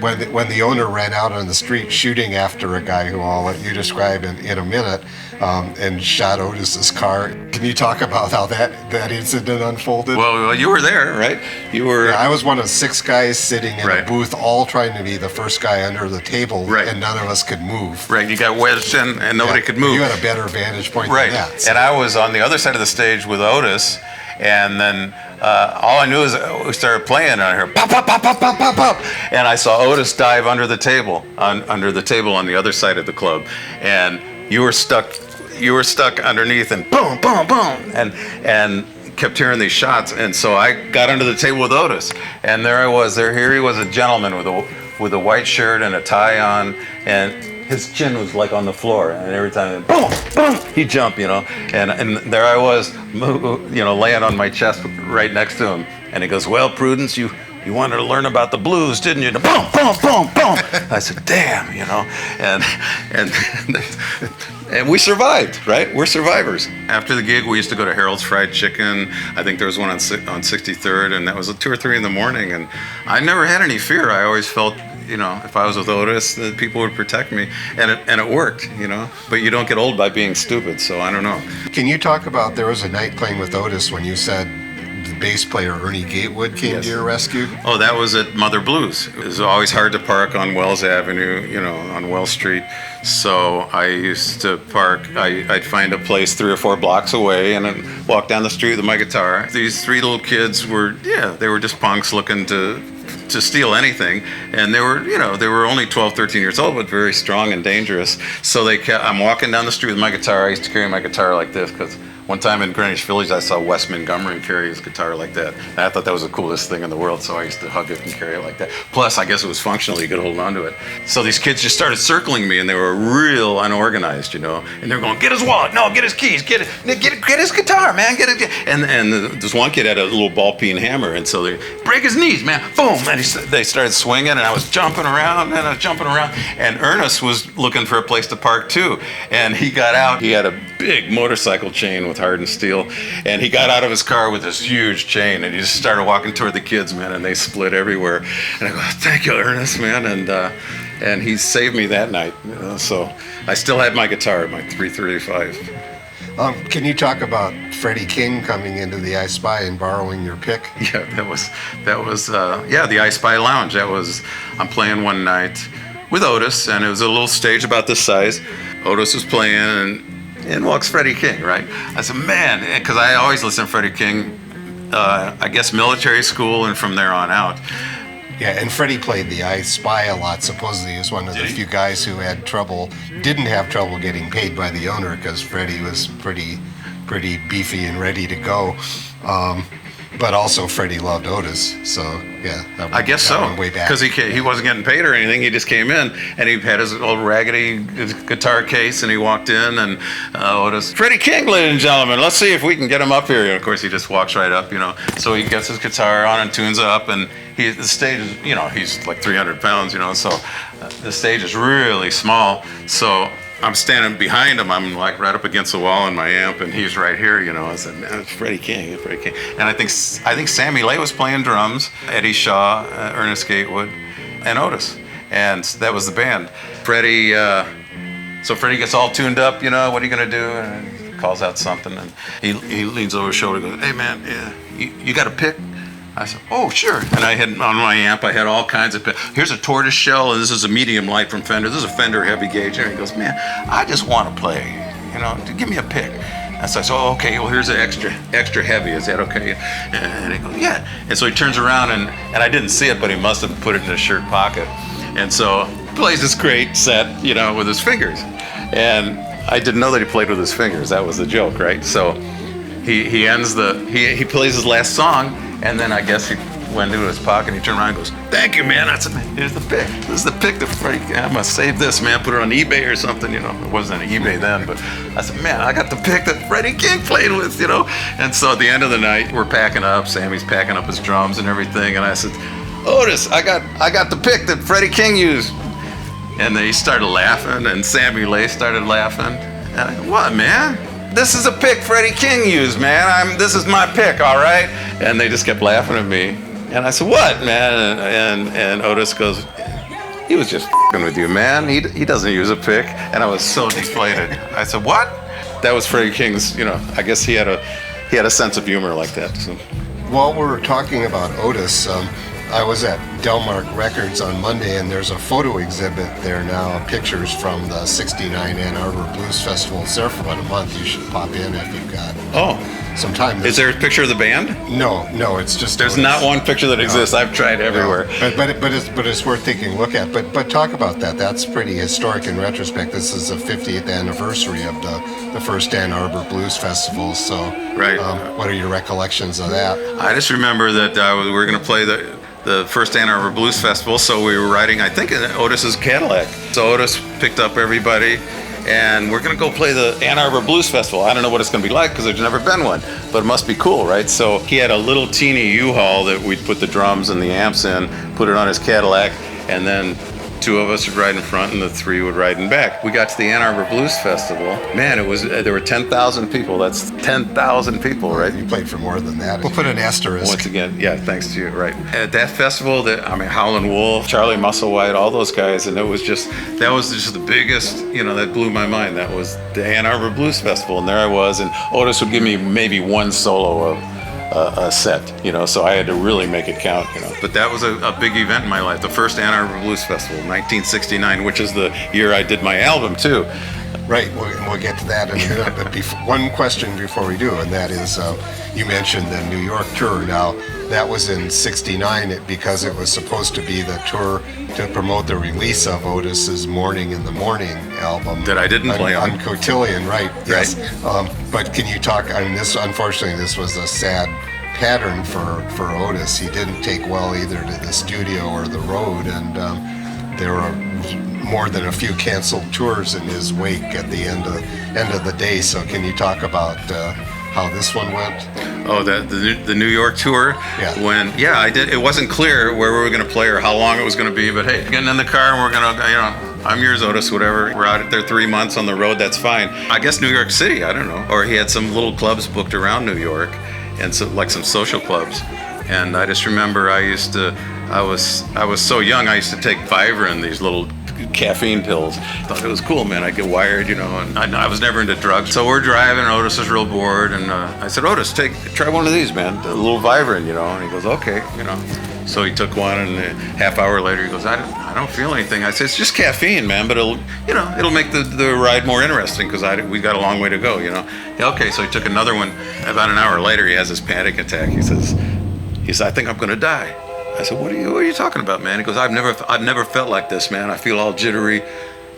when the owner ran out on the street shooting after a guy who I'll let you describe in a minute, and shot Otis's car. Can you talk about how that incident unfolded? Well, you were there, right? You were. Yeah, I was one of 6 guys sitting in a booth, all trying to be the first guy under the table, and none of us could move. Right, you got wedged in, and nobody could move. You had a better vantage point than that. So. And I was on the other side of the stage with Otis, and then all I knew is we started playing, and I heard pop, pop, pop, pop, pop, pop, pop, and I saw Otis dive under the table on the other side of the club, and you were stuck underneath, and boom, boom, boom, and kept hearing these shots, and so I got under the table with Otis, and here he was, a gentleman with a white shirt and a tie on, and his chin was like on the floor, and every time, boom, boom, he'd jump, and there I was, laying on my chest right next to him, and he goes, well, Prudence, you wanted to learn about the blues, didn't you? Boom, boom, boom, boom. I said, damn, and we survived, right? We're survivors. After the gig, we used to go to Harold's Fried Chicken. I think there was one on 63rd, and that was at 2 or 3 in the morning, and I never had any fear. I always felt, if I was with Otis, that people would protect me, and it worked, But you don't get old by being stupid, so I don't know. Can you talk about, there was a night playing with Otis when you said the bass player Ernie Gatewood came to your rescue? Oh, that was at Mother Blues. It was always hard to park on Wells Avenue, on Wells Street. So I used to park, I'd find a place 3 or 4 blocks away and then walk down the street with my guitar. These 3 little kids they were just punks looking to steal anything, and they were only 12, 13 years old, but very strong and dangerous. So I'm walking down the street with my guitar. I used to carry my guitar like this, because one time in Greenwich Village, I saw Wes Montgomery carry his guitar like that. And I thought that was the coolest thing in the world, so I used to hug it and carry it like that. Plus, I guess it was functional, you could hold on to it. So these kids just started circling me, and they were real unorganized, and they were going, get his wallet, no, get his keys, get his guitar, man, get it. And this one kid had a little ball-peen hammer, and so they break his knees, man, boom, and they started swinging, and I was jumping around, and Ernest was looking for a place to park too, and he got out. He had a big motorcycle chain with hardened steel, and he got out of his car with this huge chain, and he just started walking toward the kids, man, and they split everywhere. And I go, thank you, Ernest, man, and he saved me that night. So I still had my guitar, my 335. Can you talk about Freddie King coming into the I Spy and borrowing your pick? Yeah, that was the I Spy Lounge. I'm playing one night with Otis, and it was a little stage about this size. Otis was playing, and walks Freddie King, right? I said, man, because I always listen to Freddie King, I guess military school and from there on out. Yeah, and Freddie played the I Spy a lot. Supposedly he was one of the few guys who didn't have trouble getting paid by the owner, because Freddie was pretty pretty beefy and ready to go. But also Freddie loved Otis, so yeah. I guess so, way back. because he wasn't getting paid or anything. He just came in and he had his old raggedy guitar case and he walked in and Otis, Freddie King, ladies and gentlemen, let's see if we can get him up here. And of course, he just walks right up, So he gets his guitar on and tunes up, and the stage is, he's like 300 pounds, so the stage is really small. So I'm standing behind him. I'm like right up against the wall in my amp, and he's right here. I said, "Man, it's Freddie King, Freddie King." And I think Sammy Lay was playing drums, Eddie Shaw, Ernest Gatewood, and Otis, and that was the band. Freddie, so Freddie gets all tuned up. What are you gonna do? And he calls out something, and he leans over his shoulder, and goes, "Hey man, yeah, you got a pick?" I said, "Oh, sure." And I had on my amp, I had all kinds of. Here's a tortoise shell, and this is a medium light from Fender. This is a Fender heavy gauge. And he goes, "Man, I just want to play. Give me a pick." And so I said, "Oh, okay. Well, here's an extra heavy. Is that okay?" And he goes, "Yeah." And so he turns around, and I didn't see it, but he must have put it in his shirt pocket. And so plays this great set, with his fingers. And I didn't know that he played with his fingers. That was the joke, right? So he ends he plays his last song. And then I guess he went into his pocket and he turned around and goes, "Thank you, man." I said, "Man, here's the pick. This is the pick that Freddie, I'm going to save this, man, put it on eBay or something." It wasn't on eBay then, but I said, "Man, I got the pick that Freddie King played with, And so at the end of the night, we're packing up. Sammy's packing up his drums and everything. And I said, "Otis, I got the pick that Freddie King used." And then he started laughing, and Sammy Lay started laughing. And I go, "What, man? This is a pick Freddie King used, man. This is my pick, all right?" And they just kept laughing at me. And I said, "What, man?" And Otis goes, "He was just f***ing with you, man. He doesn't use a pick." And I was so deflated. I said, "What?" That was Freddie King's, I guess he had a sense of humor like that. So. While we're talking about Otis, I was at Delmark Records on Monday, and there's a photo exhibit there now, pictures from the '69 Ann Arbor Blues Festival. It's there for about a month. You should pop in if you've got some time. Is there a picture of the band? No, it's just there's Otis. Not one picture that exists. I've tried everywhere. No. But it's worth taking a look at. But talk about that. That's pretty historic in retrospect. This is the 50th anniversary of the first Ann Arbor Blues Festival. So right. What are your recollections of that? I just remember that we were going to play the first Ann Arbor Blues Festival, so we were riding, I think, in Otis's Cadillac. So Otis picked up everybody, and we're going to go play the Ann Arbor Blues Festival. I don't know what it's going to be like because there's never been one, but it must be cool, right? So he had a little teeny U-Haul that we'd put the drums and the amps in, put it on his Cadillac, and then two of us would ride in front and the three would ride in back. We got to the Ann Arbor Blues Festival. Man, there were 10,000 people. That's 10,000 people, right? You played for more than that. We'll put an asterisk. Once again, yeah, thanks to you, right. At that festival, Howlin' Wolf, Charlie Musselwhite, all those guys, and that was just the biggest, that blew my mind. That was the Ann Arbor Blues Festival, and there I was, and Otis would give me maybe one solo of a set, so I had to really make it count, But that was a big event in my life, the first Ann Arbor Blues Festival, 1969, which is the year I did my album, too. Right, we'll get to that in a minute, but one question before we do, and that is, you mentioned the New York tour. Now, that was in '69 because it was supposed to be the tour to promote the release of Otis's Morning in the Morning album. That I didn't play on. On Cotillion, right, yes. Right. But can you talk, unfortunately, this was a sad pattern for Otis. He didn't take well either to the studio or the road, and there were more than a few canceled tours in his wake at the end of the day. So can you talk about how this one went? Oh, the New York tour? Yeah. I did. It wasn't clear where we were going to play or how long it was going to be, but hey, getting in the car and we're going to, I'm yours, Otis, whatever. We're out there 3 months on the road, that's fine. I guess New York City, I don't know. Or he had some little clubs booked around New York, and so, like some social clubs. And I just remember I was so young, I used to take Vivarin, these little caffeine pills. Thought it was cool, man. I'd get wired, and I was never into drugs. So we're driving, and Otis is real bored, and I said, "Otis, try one of these, man, a little Vivarin, and he goes, "Okay," So he took one, and a half hour later, he goes, I don't feel anything. I said, "It's just caffeine, man, but it'll make the ride more interesting because we got a long way to go, Yeah, okay, so he took another one. About an hour later, he has this panic attack. He says, "I think I'm going to die." I said, what are you talking about, man? He goes, I've never felt like this, man. I feel all jittery.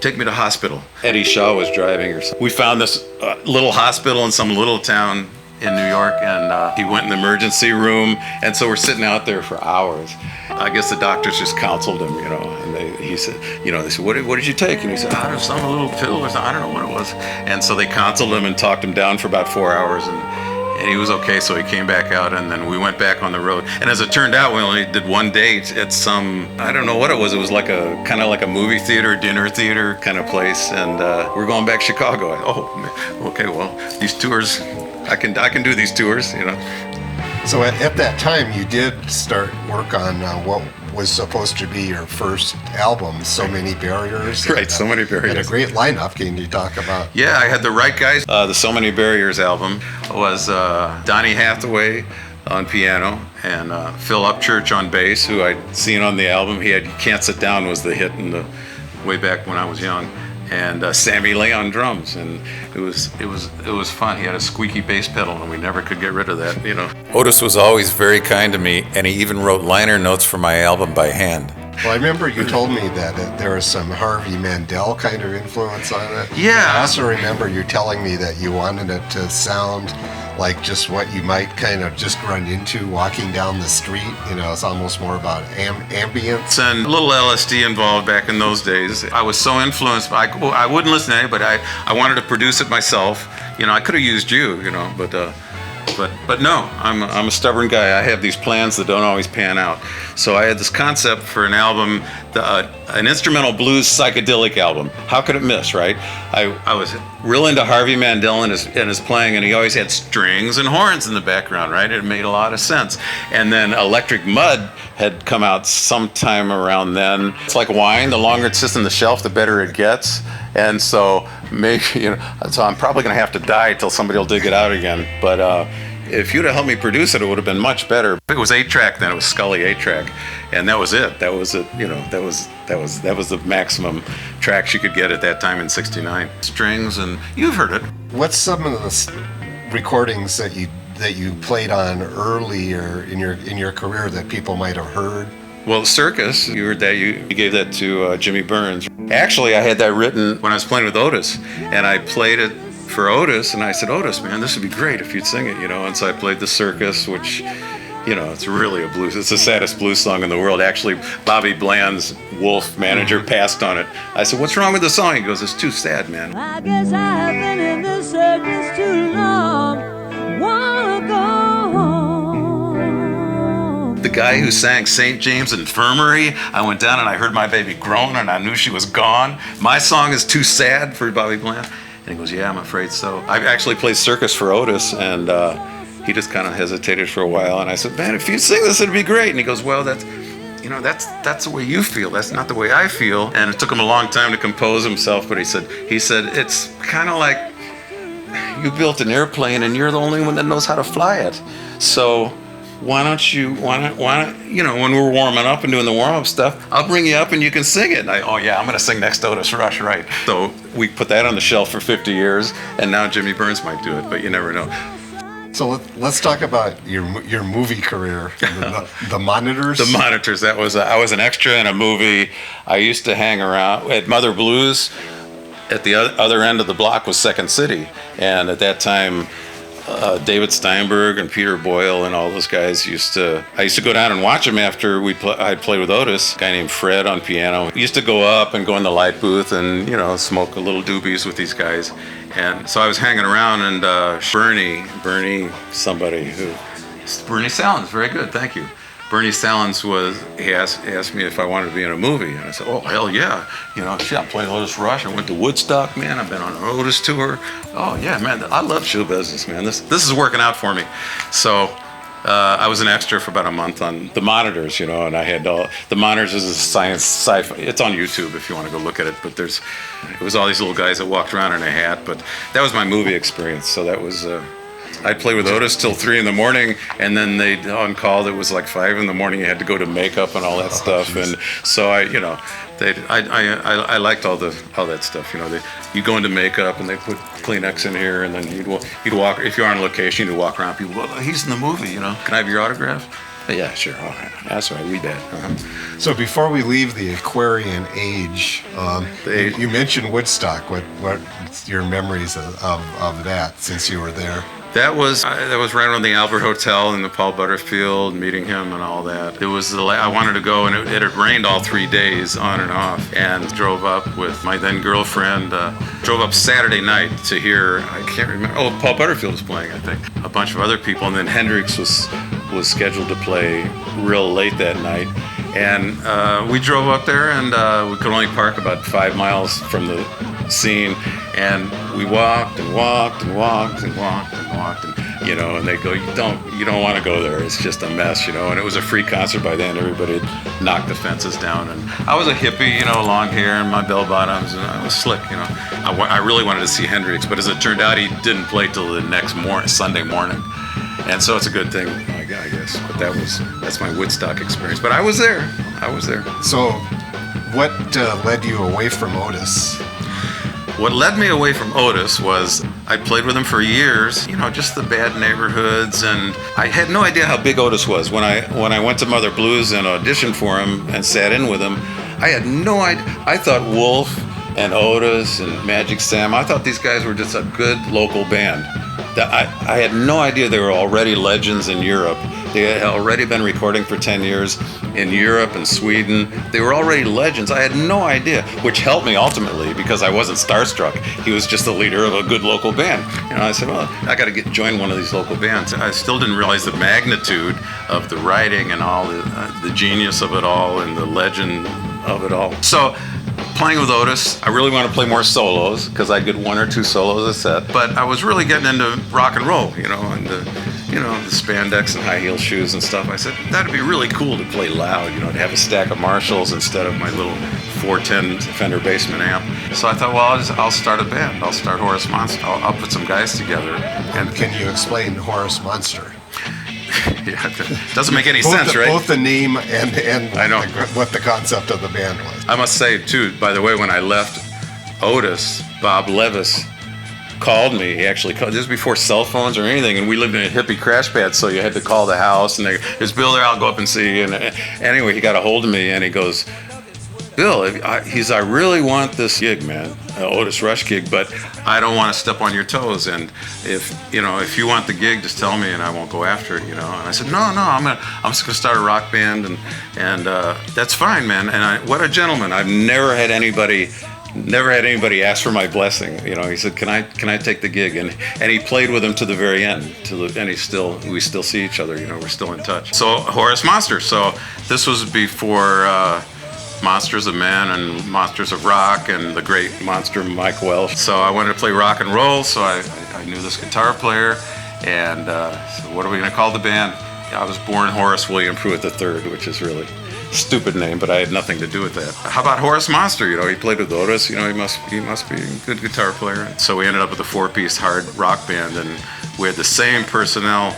take me to hospital. Eddie Shaw was driving or something. We found this little hospital in some little town in New York, and he went in the emergency room, and so we're sitting out there for hours. I guess the doctors just counseled him, and he said, they said, what did you take? And he said, I don't know, some little pill or something, I don't know what it was. And so they counseled him and talked him down for about 4 hours, and he was okay, so he came back out, and then we went back on the road. And as it turned out, we only did one date at some, I don't know what it was like a kind of like a movie theater, dinner theater kind of place, and we're going back to Chicago. Okay, well, these tours, I can do these tours, So at that time, you did start work on what was supposed to be your first album, So Many Barriers. Right, So Many Barriers. And a great lineup. Can you talk about? Yeah, I had the right guys. The So Many Barriers album was Donny Hathaway on piano and Phil Upchurch on bass, who I'd seen on the album. He had Can't Sit Down was the hit way back when I was young. And Sammy Lay on drums, and it was fun. He had a squeaky bass pedal, and we never could get rid of that, Otis was always very kind to me, and he even wrote liner notes for my album by hand. Well, I remember you told me that there was some Harvey Mandel kind of influence on it. Yeah. I also remember you telling me that you wanted it to sound like just what you might kind of just run into walking down the street. It's almost more about ambience. And a little LSD involved back in those days. I was so influenced by, I wouldn't listen to anybody. I wanted to produce it myself. I could have used you, but no, I'm a stubborn guy. I have these plans that don't always pan out. So I had this concept for an album, an instrumental blues psychedelic album. How could it miss, right? I was real into Harvey Mandel and his playing, and he always had strings and horns in the background, right? It made a lot of sense. And then Electric Mud had come out sometime around then. It's like wine. The longer it sits on the shelf, the better it gets. And so maybe, so I'm probably going to have to die till somebody will dig it out again. But if you'd have helped me produce it, it would have been much better. It was 8-track then. It was Scully 8-track, and that was it. That was it. That was the maximum tracks you could get at that time in '69. Strings, and you've heard it. What's some of the recordings that you played on earlier in your career that people might have heard? Well, Circus, you heard that. You gave that to Jimmy Burns. Actually, I had that written when I was playing with Otis, and I played it for Otis, and I said, Otis, man, this would be great if you'd sing it, And so I played the Circus, which, it's really a blues. It's the saddest blues song in the world. Actually, Bobby Bland's Wolf manager passed on it. I said, what's wrong with the song? He goes, it's too sad, man. I guess I've been in the circus too long. Wanna go home. The guy who sang St. James Infirmary, I went down and I heard my baby groan and I knew she was gone. My song is too sad for Bobby Bland. And he goes, yeah, I'm afraid so. I actually played Circus for Otis, and he just kind of hesitated for a while. And I said, man, if you sing this, it'd be great. And he goes, well, that's the way you feel. That's not the way I feel. And it took him a long time to compose himself, but he said, it's kind of like you built an airplane and you're the only one that knows how to fly it. So why don't when we're warming up and doing the warm-up stuff, I'll bring you up and you can sing it. And I'm going to sing next to Otis Rush, right? So we put that on the shelf for 50 years, and now Jimmy Burns might do it, but you never know. So let's talk about your movie career, the Monitors. The Monitors, I was an extra in a movie. I used to hang around at Mother Blues. At the other end of the block was Second City, and at that time, David Steinberg and Peter Boyle and all those guys I used to go down and watch them after I'd played with Otis. A guy named Fred on piano. We used to go up and go in the light booth and, smoke a little doobies with these guys. And so I was hanging around, and Bernie Salins, very good, thank you. Bernie Salins he asked me if I wanted to be in a movie, and I said, oh, hell yeah. I'm playing Otis Rush. I went to Woodstock, man. I've been on an Otis tour. Oh, yeah, man, I love show business, man. This is working out for me. So I was an extra for about a month on The Monitors, and I had The Monitors is a science sci-fi. It's on YouTube if you want to go look at it, but it was all these little guys that walked around in a hat, but that was my movie experience, so that was... I'd play with Otis till 3 a.m, and then they'd on call. It was like 5 a.m. You had to go to makeup and all that stuff, and so I liked all that stuff. You go into makeup and they put Kleenex in here, and then you'd walk. If you're on location, you'd walk around. People, well, he's in the movie. Can I have your autograph? Yeah, sure. All right. That's right. We bet. Uh-huh. So before we leave the Aquarian age, you mentioned Woodstock. What's your memories of that since you were there? That was right around the Albert Hotel in the Paul Butterfield, meeting him and all that. It was I wanted to go, and it had rained all 3 days on and off, and drove up with my then girlfriend. Drove up Saturday night to hear, I can't remember. Oh, Paul Butterfield was playing, I think. A bunch of other people, and then Hendrix was scheduled to play real late that night. And we drove up there, and we could only park about 5 miles from the scene, and we walked and walked and walked and walked and walked, and and they go, you don't want to go there, it's just a mess, and it was a free concert by then. Everybody had knocked the fences down, and I was a hippie, long hair and my bell bottoms, and I was slick. I really wanted to see Hendrix, but as it turned out, he didn't play till the next Sunday morning, and so it's a good thing, I guess. But that's my Woodstock experience. But I was there. So what led you away from Otis? What led me away from Otis was I played with him for years, just the bad neighborhoods, and I had no idea how big Otis was. When I went to Mother Blues and auditioned for him and sat in with him, I had no idea. I thought Wolf and Otis and Magic Sam, I thought these guys were just a good local band. I had no idea they were already legends in Europe. They had already been recording for 10 years in Europe and Sweden. They were already legends. I had no idea, which helped me ultimately because I wasn't starstruck. He was just the leader of a good local band. I said, well, I got to join one of these local bands. I still didn't realize the magnitude of the writing and all the genius of it all and the legend of it all. So playing with Otis, I really want to play more solos because I get 1 or 2 solos a set. But I was really getting into rock and roll, and the spandex and high heel shoes and stuff. I said that'd be really cool to play loud, to have a stack of Marshalls instead of my little 410 Fender Bassman amp. So I thought, well, I'll start a band. I'll start Horace Monster. I'll put some guys together. And can you explain Horace Monster? Yeah, it doesn't make any sense, right? Both the name and I know what the concept of the band was. I must say, too, by the way, when I left Otis, Bob Levis called me. He actually called. This was before cell phones or anything, and we lived in a hippie crash pad, so you had to call the house, and there's Bill there, I'll go up and see you. And anyway, he got a hold of me, and he goes, Bill, I really want this gig, man, Otis Rush gig, but I don't want to step on your toes. And if you want the gig, just tell me, and I won't go after it. And I said, no, I'm just gonna start a rock band, and that's fine, man. And what a gentleman. I've never had anybody ask for my blessing. He said, can I take the gig? And he played with him to the very end. And we still see each other. We're still in touch. So Horace Monster. So this was before Monsters of Men and Monsters of Rock and the great monster Mike Welsh. So I wanted to play rock and roll, so I knew this guitar player, and so what are we going to call the band? I was born Horace William Prewitt III, which is really a stupid name, but I had nothing to do with that. How about Horace Monster? He played with Otis. He must be a good guitar player. So we ended up with a 4-piece hard rock band, and we had the same personnel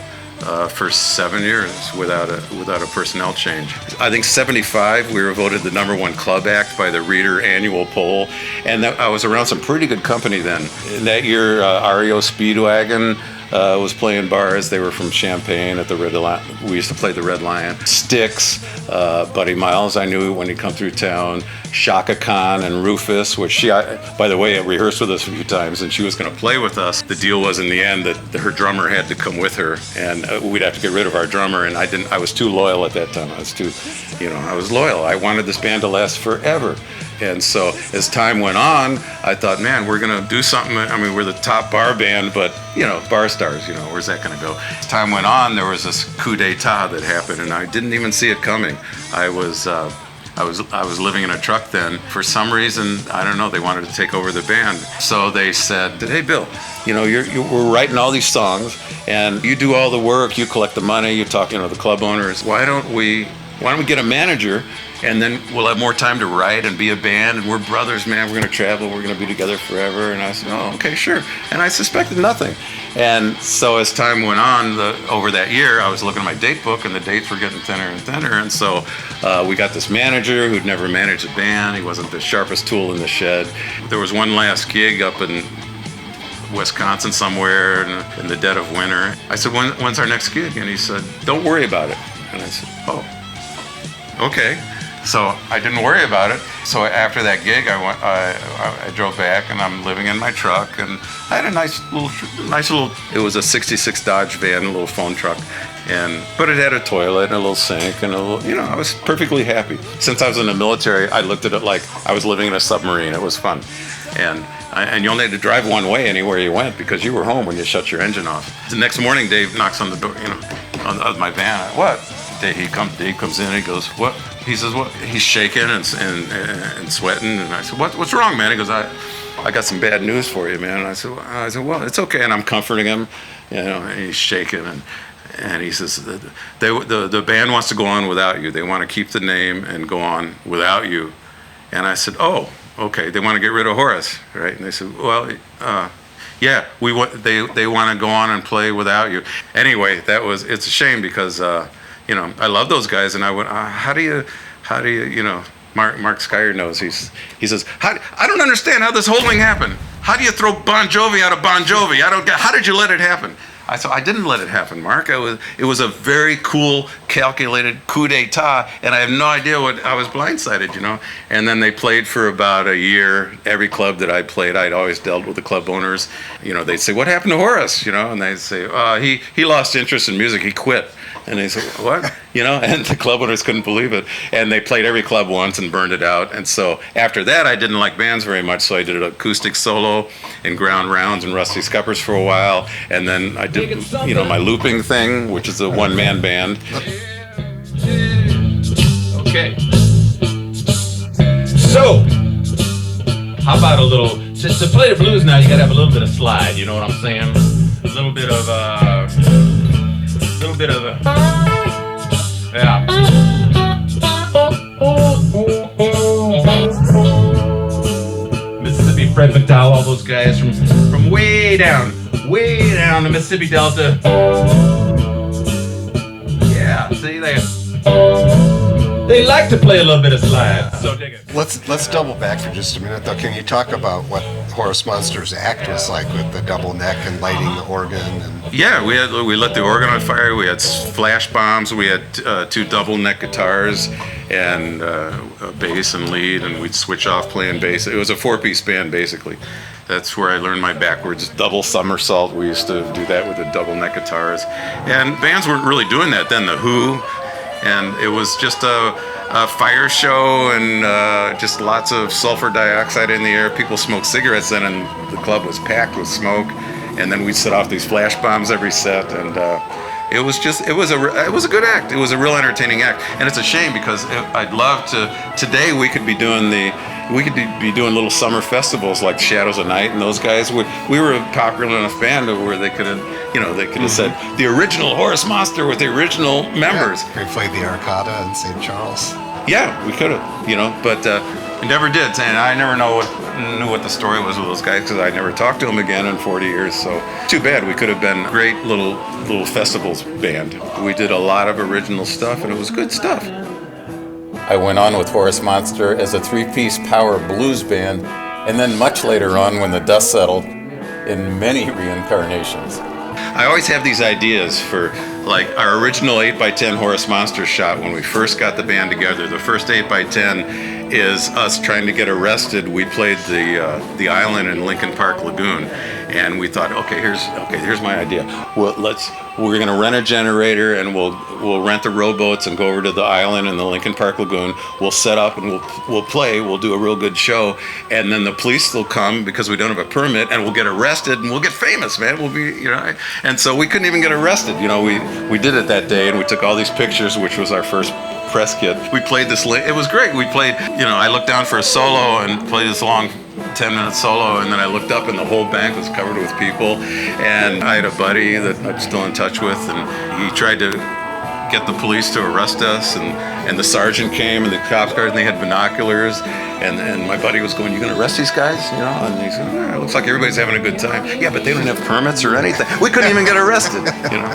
for 7 years without a personnel change. I think 75 we were voted the #1 club act by the Reader annual poll, and I was around some pretty good company then. In that year, REO Speedwagon was playing bars. They were from Champaign at the Red Lion. We used to play the Red Lion. Styx, Buddy Miles, I knew when he come through town. Shaka Khan and Rufus, which by the way, rehearsed with us a few times, and she was going to play with us. The deal was in the end that her drummer had to come with her, and we'd have to get rid of our drummer. And I was too loyal at that time. I was loyal. I wanted this band to last forever. And so as time went on, I thought, man, we're going to do something. I mean, we're the top bar band, but, bar stars, where's that going to go? As time went on, there was this coup d'etat that happened, and I didn't even see it coming. I was living in a truck then. For some reason, I don't know, they wanted to take over the band. So they said, hey, Bill, we're writing all these songs, and you do all the work, you collect the money, you talk, the club owners. Why don't we get a manager, and then we'll have more time to write and be a band, and we're brothers, man, we're going to travel, we're going to be together forever. And I said, oh, okay, sure. And I suspected nothing. And so as time went on, over that year, I was looking at my date book, and the dates were getting thinner and thinner. And so we got this manager who'd never managed a band. He wasn't the sharpest tool in the shed. There was one last gig up in Wisconsin somewhere in the dead of winter. I said, when's our next gig? And he said, don't worry about it. And I said, oh, okay. So I didn't worry about it. So after that gig, I drove back, and I'm living in my truck, and I had a nice little. It was a '66 Dodge van, a little phone truck, but it had a toilet and a little sink and a little. I was perfectly happy. Since I was in the military, I looked at it like I was living in a submarine. It was fun, and you only had to drive one way anywhere you went because you were home when you shut your engine off. The next morning, Dave knocks on the door, on my van. What? Dave comes in and he goes, what? He says, what? He's shaking and sweating. And I said, what's wrong, man? He goes, I got some bad news for you, man. And I said, well, it's okay. And I'm comforting him, and he's shaking. And he says, the band wants to go on without you. They want to keep the name and go on without you. And I said, oh, okay. They want to get rid of Horace, right? And they said, well, yeah, they want to go on and play without you. Anyway, it's a shame because, I love those guys, and I went, how do you, Mark Skyer knows. He says, I don't understand how this whole thing happened. How do you throw Bon Jovi out of Bon Jovi? How did you let it happen? I said, I didn't let it happen, Mark. It was a very cool, calculated coup d'etat, and I have no idea what I was blindsided, And then they played for about a year. Every club that I played, I'd always dealt with the club owners. They'd say, what happened to Horace? And they'd say, he lost interest in music. He quit. And they said, what? And the club owners couldn't believe it. And they played every club once and burned it out. And so after that, I didn't like bands very much. So I did an acoustic solo in Ground Rounds and Rusty Scuppers for a while. And then I did, my looping thing, which is a one-man band. Okay. So, how about a little, to play the blues now, you gotta have a little bit of slide, you know what I'm saying? A little bit of, yeah. Mississippi, Fred McDowell, all those guys from way down the Mississippi Delta. Yeah, see, they like to play a little bit of slide. So dig it. Let's double back for just a minute, though. Can you talk about what Horace Munster's act was like with the double neck and lighting the organ? Yeah, we lit the organ on fire. We had flash bombs. We had two double neck guitars and a bass and lead, and we'd switch off playing bass. It was a four-piece band, basically. That's where I learned my backwards double somersault. We used to do that with the double neck guitars. And bands weren't really doing that then. The Who, and it was just a fire show and just lots of sulfur dioxide in the air. People smoked cigarettes then, and the club was packed with smoke. And then we'd set off these flash bombs every set, and it was a good act. It was a real entertaining act, and it's a shame because I'd love to. Today we could be doing little summer festivals like Shadows of Night, and those guys. We were a popular enough band where they could have, said the original Horace Munster with the original members. Yeah, we played the Arcada in St. Charles. Yeah, we could have, but we never did. And I never knew what the story was with those guys because I never talked to them again in 40 years. So too bad. We could have been a great little festivals band. We did a lot of original stuff, and it was good stuff. I went on with Horace Munster as a three-piece power blues band, and then much later on, when the dust settled, in many reincarnations. I always have these ideas for, like, our original 8x10 Horace Munster shot when we first got the band together. The first 8x10 is us trying to get arrested. We played the island in Lincoln Park Lagoon, and we thought, okay, here's my idea. We're gonna rent a generator, and we'll rent the rowboats and go over to the island in the Lincoln Park Lagoon. We'll set up and we'll play. We'll do a real good show, and then the police will come because we don't have a permit, and we'll get arrested, and we'll get famous, man. We'll be, and so we couldn't even get arrested. We did it that day, and we took all these pictures, which was our first press kit. We played this. It was great. We played. I looked down for a solo and played this long 10-minute solo, and then I looked up and the whole bank was covered with people, and I had a buddy that I'm still in touch with, and he tried to get the police to arrest us, and the sergeant came and the cops cars, and they had binoculars, and my buddy was going, "You gonna arrest these guys?" And he said, "It looks like everybody's having a good time." Yeah, but they don't have permits or anything. We couldn't even get arrested.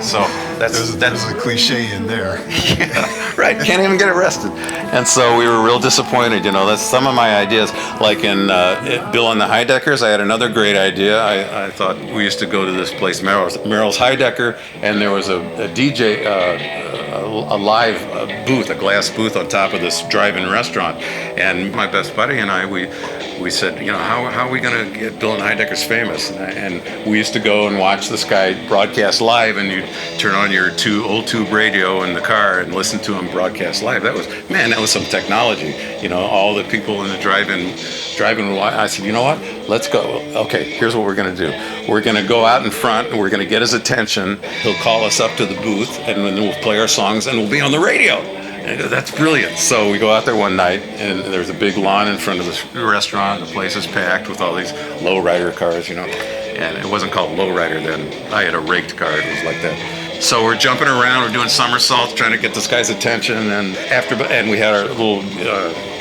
So that's a cliche in there. Yeah, right. Can't even get arrested. And so we were real disappointed. That's some of my ideas. Like in Bill and the Heideckers, I had another great idea. I thought we used to go to this place, Merrill's Heidecker, and there was a DJ. a live booth, a glass booth on top of this drive-in restaurant. And my best buddy and I, we said, you know, how are we going to get Bill and Heidecker's famous? And we used to go and watch this guy broadcast live, and you'd turn on your old tube radio in the car and listen to him broadcast live. That was some technology. You know, all the people in the drive-in. I said, you know what? Let's go. Okay, here's what we're going to do. We're going to go out in front, and we're going to get his attention. He'll call us up to the booth, and then we'll play our songs, and we'll be on the radio. And I go, that's brilliant. So we go out there one night, and there's a big lawn in front of the restaurant. The place is packed with all these lowrider cars, you know. And it wasn't called lowrider then. I had a raked car. It was like that. So we're jumping around. We're doing somersaults, trying to get this guy's attention. And we had our little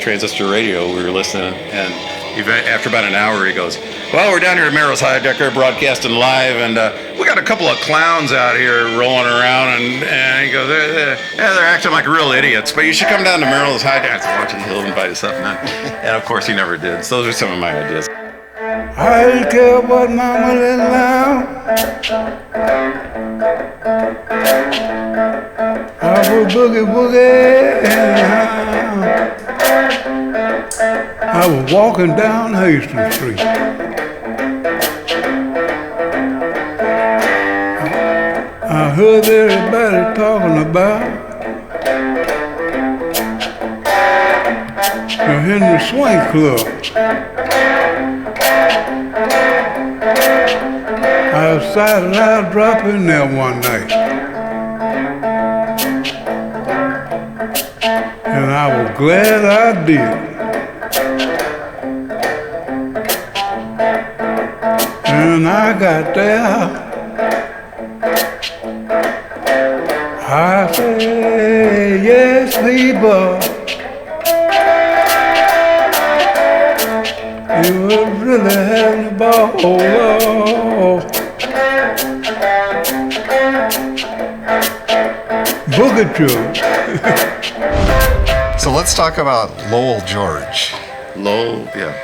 transistor radio. We were listening, and after about an hour, he goes, well, we're down here at Merrill's Heidecker broadcasting live, and we got a couple of clowns out here rolling around, and he goes, they're acting like real idiots, but you should come down to Merrill's Heidecker. I said, why don't you, he'll invite us up. And of course, he never did. So those are some of my ideas. I didn't care what mama let loud. I was boogie woogie. I was walking down Hastings Street. I heard everybody talking about the Henry Swank Club. I decided I'd drop in there one night. And I was glad I did. And I got there. I said, yes, people. You was really having a ball. Boogie. So let's talk about Lowell George. Lowell, yeah.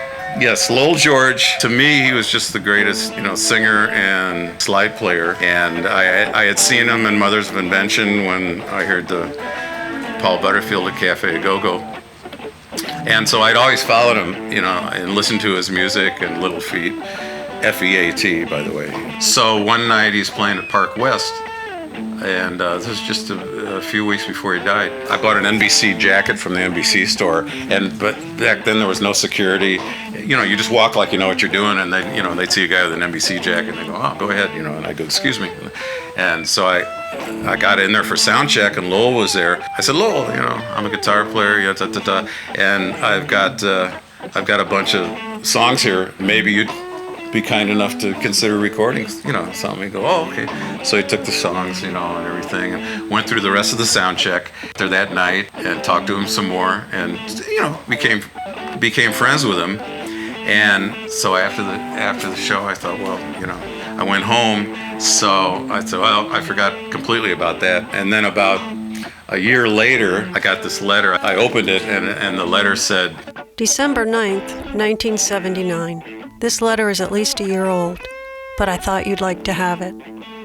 Yes, Lowell George, to me, he was just the greatest, singer and slide player. And I had seen him in Mothers of Invention when I heard the Paul Butterfield at Cafe Go-Go. And so I'd always followed him, and listened to his music and Little Feat, F-E-A-T, by the way. So one night he's playing at Park West, and this was just a few weeks before he died. I bought an NBC jacket from the NBC store, but back then there was no security. You just walk like you know what you're doing, and they'd see a guy with an NBC jacket, and they go, "Oh, go ahead," and I go, "Excuse me," and so I got in there for sound check, and Lowell was there. I said, "Lowell, I'm a guitar player, and I've got a bunch of songs here. Maybe you'd be kind enough to consider recording, something." He go, "Oh, okay." So he took the songs, and everything, and went through the rest of the sound check there that night, and talked to him some more, and became friends with him. And so after the show, I thought, well, I went home. So I thought, well, I forgot completely about that. And then about a year later, I got this letter. I opened it, and the letter said, December 9th, 1979. This letter is at least a year old, but I thought you'd like to have it.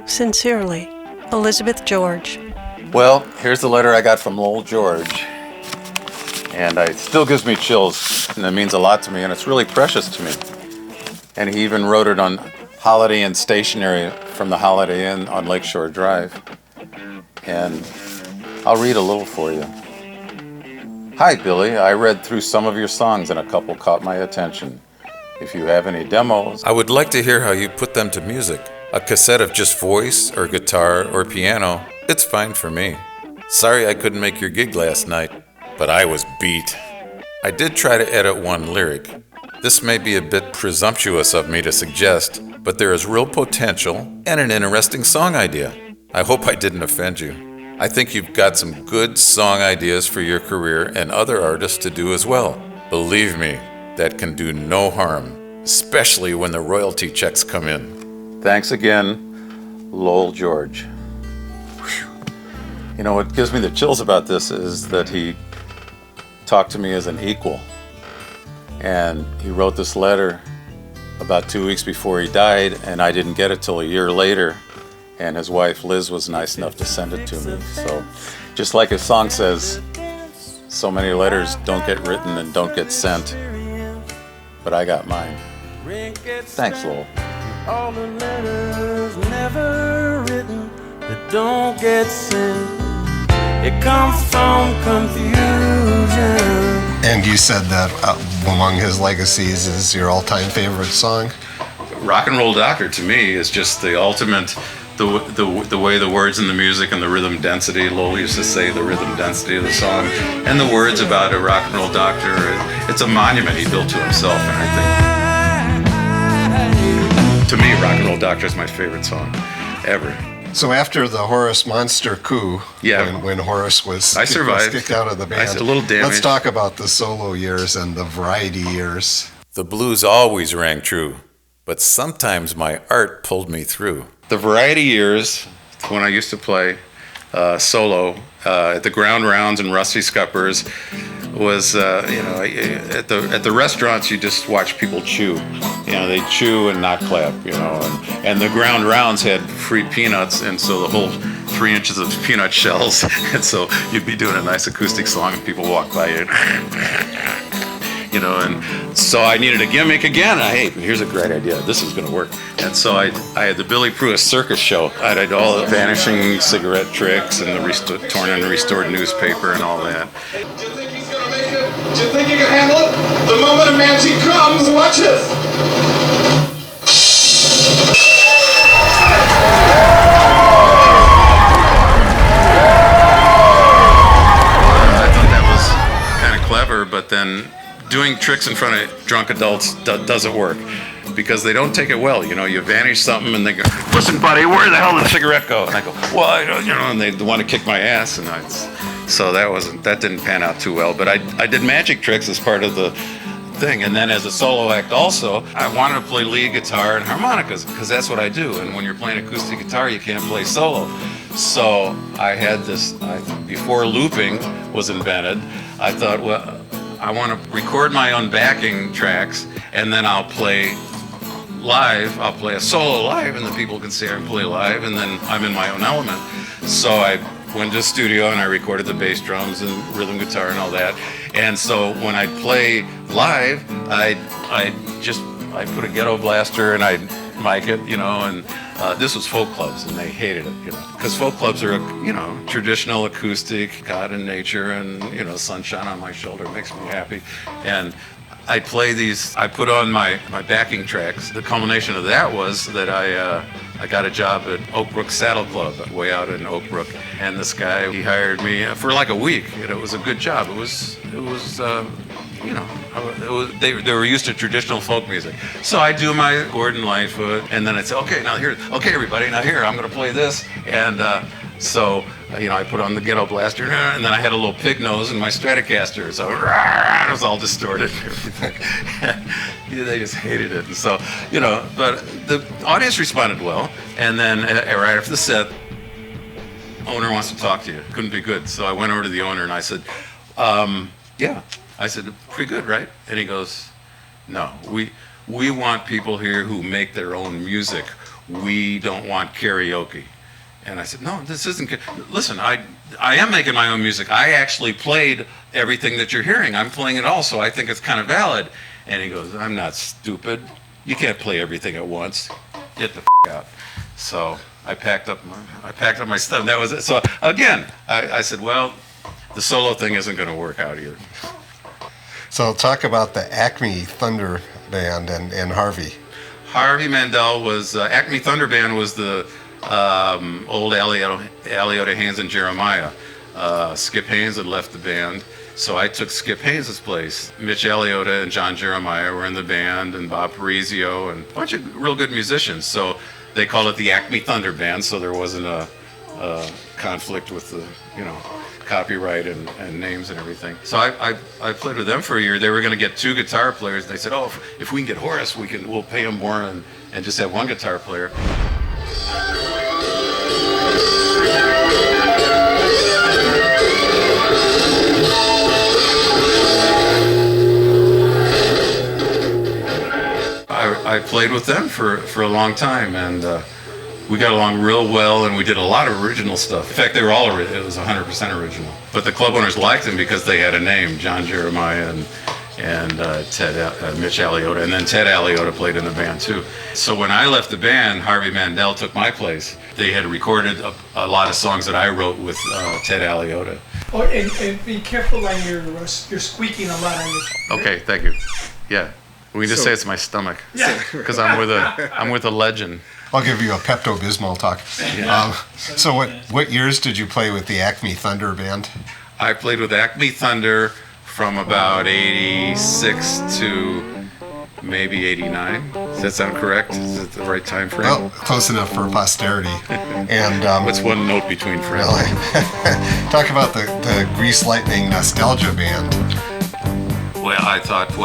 Sincerely, Elizabeth George. Well, here's the letter I got from Lowell George. And it still gives me chills, and it means a lot to me, and it's really precious to me. And he even wrote it on Holiday Inn stationery from the Holiday Inn on Lakeshore Drive. And I'll read a little for you. Hi, Billy. I read through some of your songs, and a couple caught my attention. If you have any demos, I would like to hear how you put them to music. A cassette of just voice, or guitar, or piano, it's fine for me. Sorry I couldn't make your gig last night, but I was beat. I did try to edit one lyric. This may be a bit presumptuous of me to suggest, but there is real potential and an interesting song idea. I hope I didn't offend you. I think you've got some good song ideas for your career and other artists to do as well. Believe me, that can do no harm, especially when the royalty checks come in. Thanks again, Lowell George. Whew. What gives me the chills about this is that he talked to me as an equal. And he wrote this letter about 2 weeks before he died, and I didn't get it till a year later. And his wife, Liz, was nice enough to send it to me. So Just like his song says, so many letters don't get written and don't get sent, but I got mine. Thanks, Lowell. All the letters never written that don't get sent, it comes from confusion. And you said that among his legacies is your all-time favorite song? Rock and Roll Doctor to me is just the ultimate, the way the words and the music and the rhythm density, Lowell used to say the rhythm density of the song, and the words about a rock and roll doctor, it's a monument he built to himself, and I think, to me, Rock and Roll Doctor is my favorite song ever. So after the Horace Monster coup, when Horace was kicked out of the band, I was a little damaged. Let's talk about the solo years and the variety years. The blues always rang true, but sometimes my art pulled me through. The variety years, when I used to play solo at the Ground Rounds and Rusty Scuppers, was at the restaurants you just watch people chew. They chew and not clap. And the Ground Rounds had free peanuts, and so the whole 3 inches of peanut shells, and so you'd be doing a nice acoustic song, and people walk by you. And so I needed a gimmick again. Hey, here's a great idea. This is going to work. And so I had the Billy Prewitt circus show. I did all the vanishing cigarette tricks and the torn and restored newspaper and all that. Do you think he's going to make it? Do you think he can handle it? The moment of magic comes, watch this. I thought that was kind of clever, but then doing tricks in front of drunk adults doesn't work because they don't take it well. You vanish something and they go, "Listen, buddy, where the hell did the cigarette go?" And I go, "Well, and they want to kick my ass, and so that didn't pan out too well. But I did magic tricks as part of the thing, and then as a solo act also, I wanted to play lead guitar and harmonicas because that's what I do. And when you're playing acoustic guitar, you can't play solo. So I had this before looping was invented. I thought, well, I want to record my own backing tracks, and then I'll play live. I'll play a solo live, and the people can see I play live, and then I'm in my own element. So I went to the studio, and I recorded the bass drums and rhythm guitar and all that. And so when I play live, I put a ghetto blaster, and I'd mic it, and this was folk clubs, and they hated it, because folk clubs are, traditional acoustic, God and nature, and, sunshine on my shoulder makes me happy. And I play these, I put on my backing tracks. The culmination of that was that I got a job at Oak Brook Saddle Club, way out in Oak Brook. And this guy, he hired me for like a week, and it was a good job. It was they were used to traditional folk music. So I do my Gordon Lightfoot, and then I'd say, okay, everybody, now here, I'm going to play this. And so I put on the ghetto blaster, and then I had a little pig nose in my Stratocaster, so it was all distorted and everything. They just hated it. And so, but the audience responded well. And then right after the set, owner wants to talk to you. Couldn't be good. So I went over to the owner and I said, yeah. I said, pretty good, right? And he goes, no, we want people here who make their own music. We don't want karaoke. And I said, no, this isn't, listen, I am making my own music. I actually played everything that you're hearing. I'm playing it all, so I think it's kind of valid. And he goes, I'm not stupid. You can't play everything at once. Get the out. So I packed up my stuff. That was it. So again, I said, well, the solo thing isn't going to work out either. So talk about the Acme Thunder Band and Harvey. Harvey Mandel was, Acme Thunder Band was the old Aliotta Haynes and Jeremiah. Skip Haynes had left the band, so I took Skip Haynes' place. Mitch Aliotta and John Jeremiah were in the band, and Bob Parisio, and a bunch of real good musicians. So they called it the Acme Thunder Band, so there wasn't a conflict with the, copyright and names and everything. So I played with them for a year. They were going to get 2 guitar players. They said, oh, if we can get Horace, we'll pay him more and just have 1 guitar player. I played with them for a long time, and We got along real well, and we did a lot of original stuff. In fact, they were all it was 100% original. But the club owners liked him because they had a name, John Jeremiah and Mitch Aliotta, and then Ted Aliotta played in the band too. So when I left the band, Harvey Mandel took my place. They had recorded a lot of songs that I wrote with Ted Aliotta. Oh, and be careful on you're squeaking a lot on your. Okay, thank you. Yeah, we can just say it's my stomach. Yeah, because I'm with a legend. I'll give you a Pepto-Bismol talk. Yeah. So what years did you play with the Acme Thunder Band? I played with Acme Thunder from about 86 to maybe 89. Does that sound correct? Is it the right time frame? Well, close enough for posterity. And what's one note between friends? Really? Talk about the Grease Lightning Nostalgia Band. Well, I thought,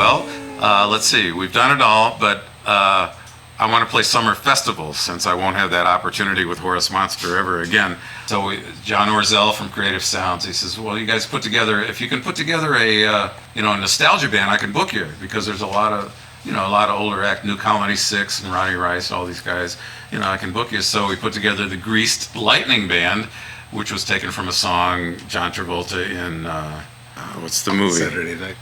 let's see. We've done it all, but I want to play summer festivals since I won't have that opportunity with Horace Monster ever again. So John Orzel from Creative Sounds, he says, well, you guys put together, if you can put together a nostalgia band, I can book you because there's a lot of older act, New Colony Six and Ronnie Rice, all these guys, I can book you. So we put together the Greased Lightning Band, which was taken from a song John Travolta in, what's the movie? Saturday Night.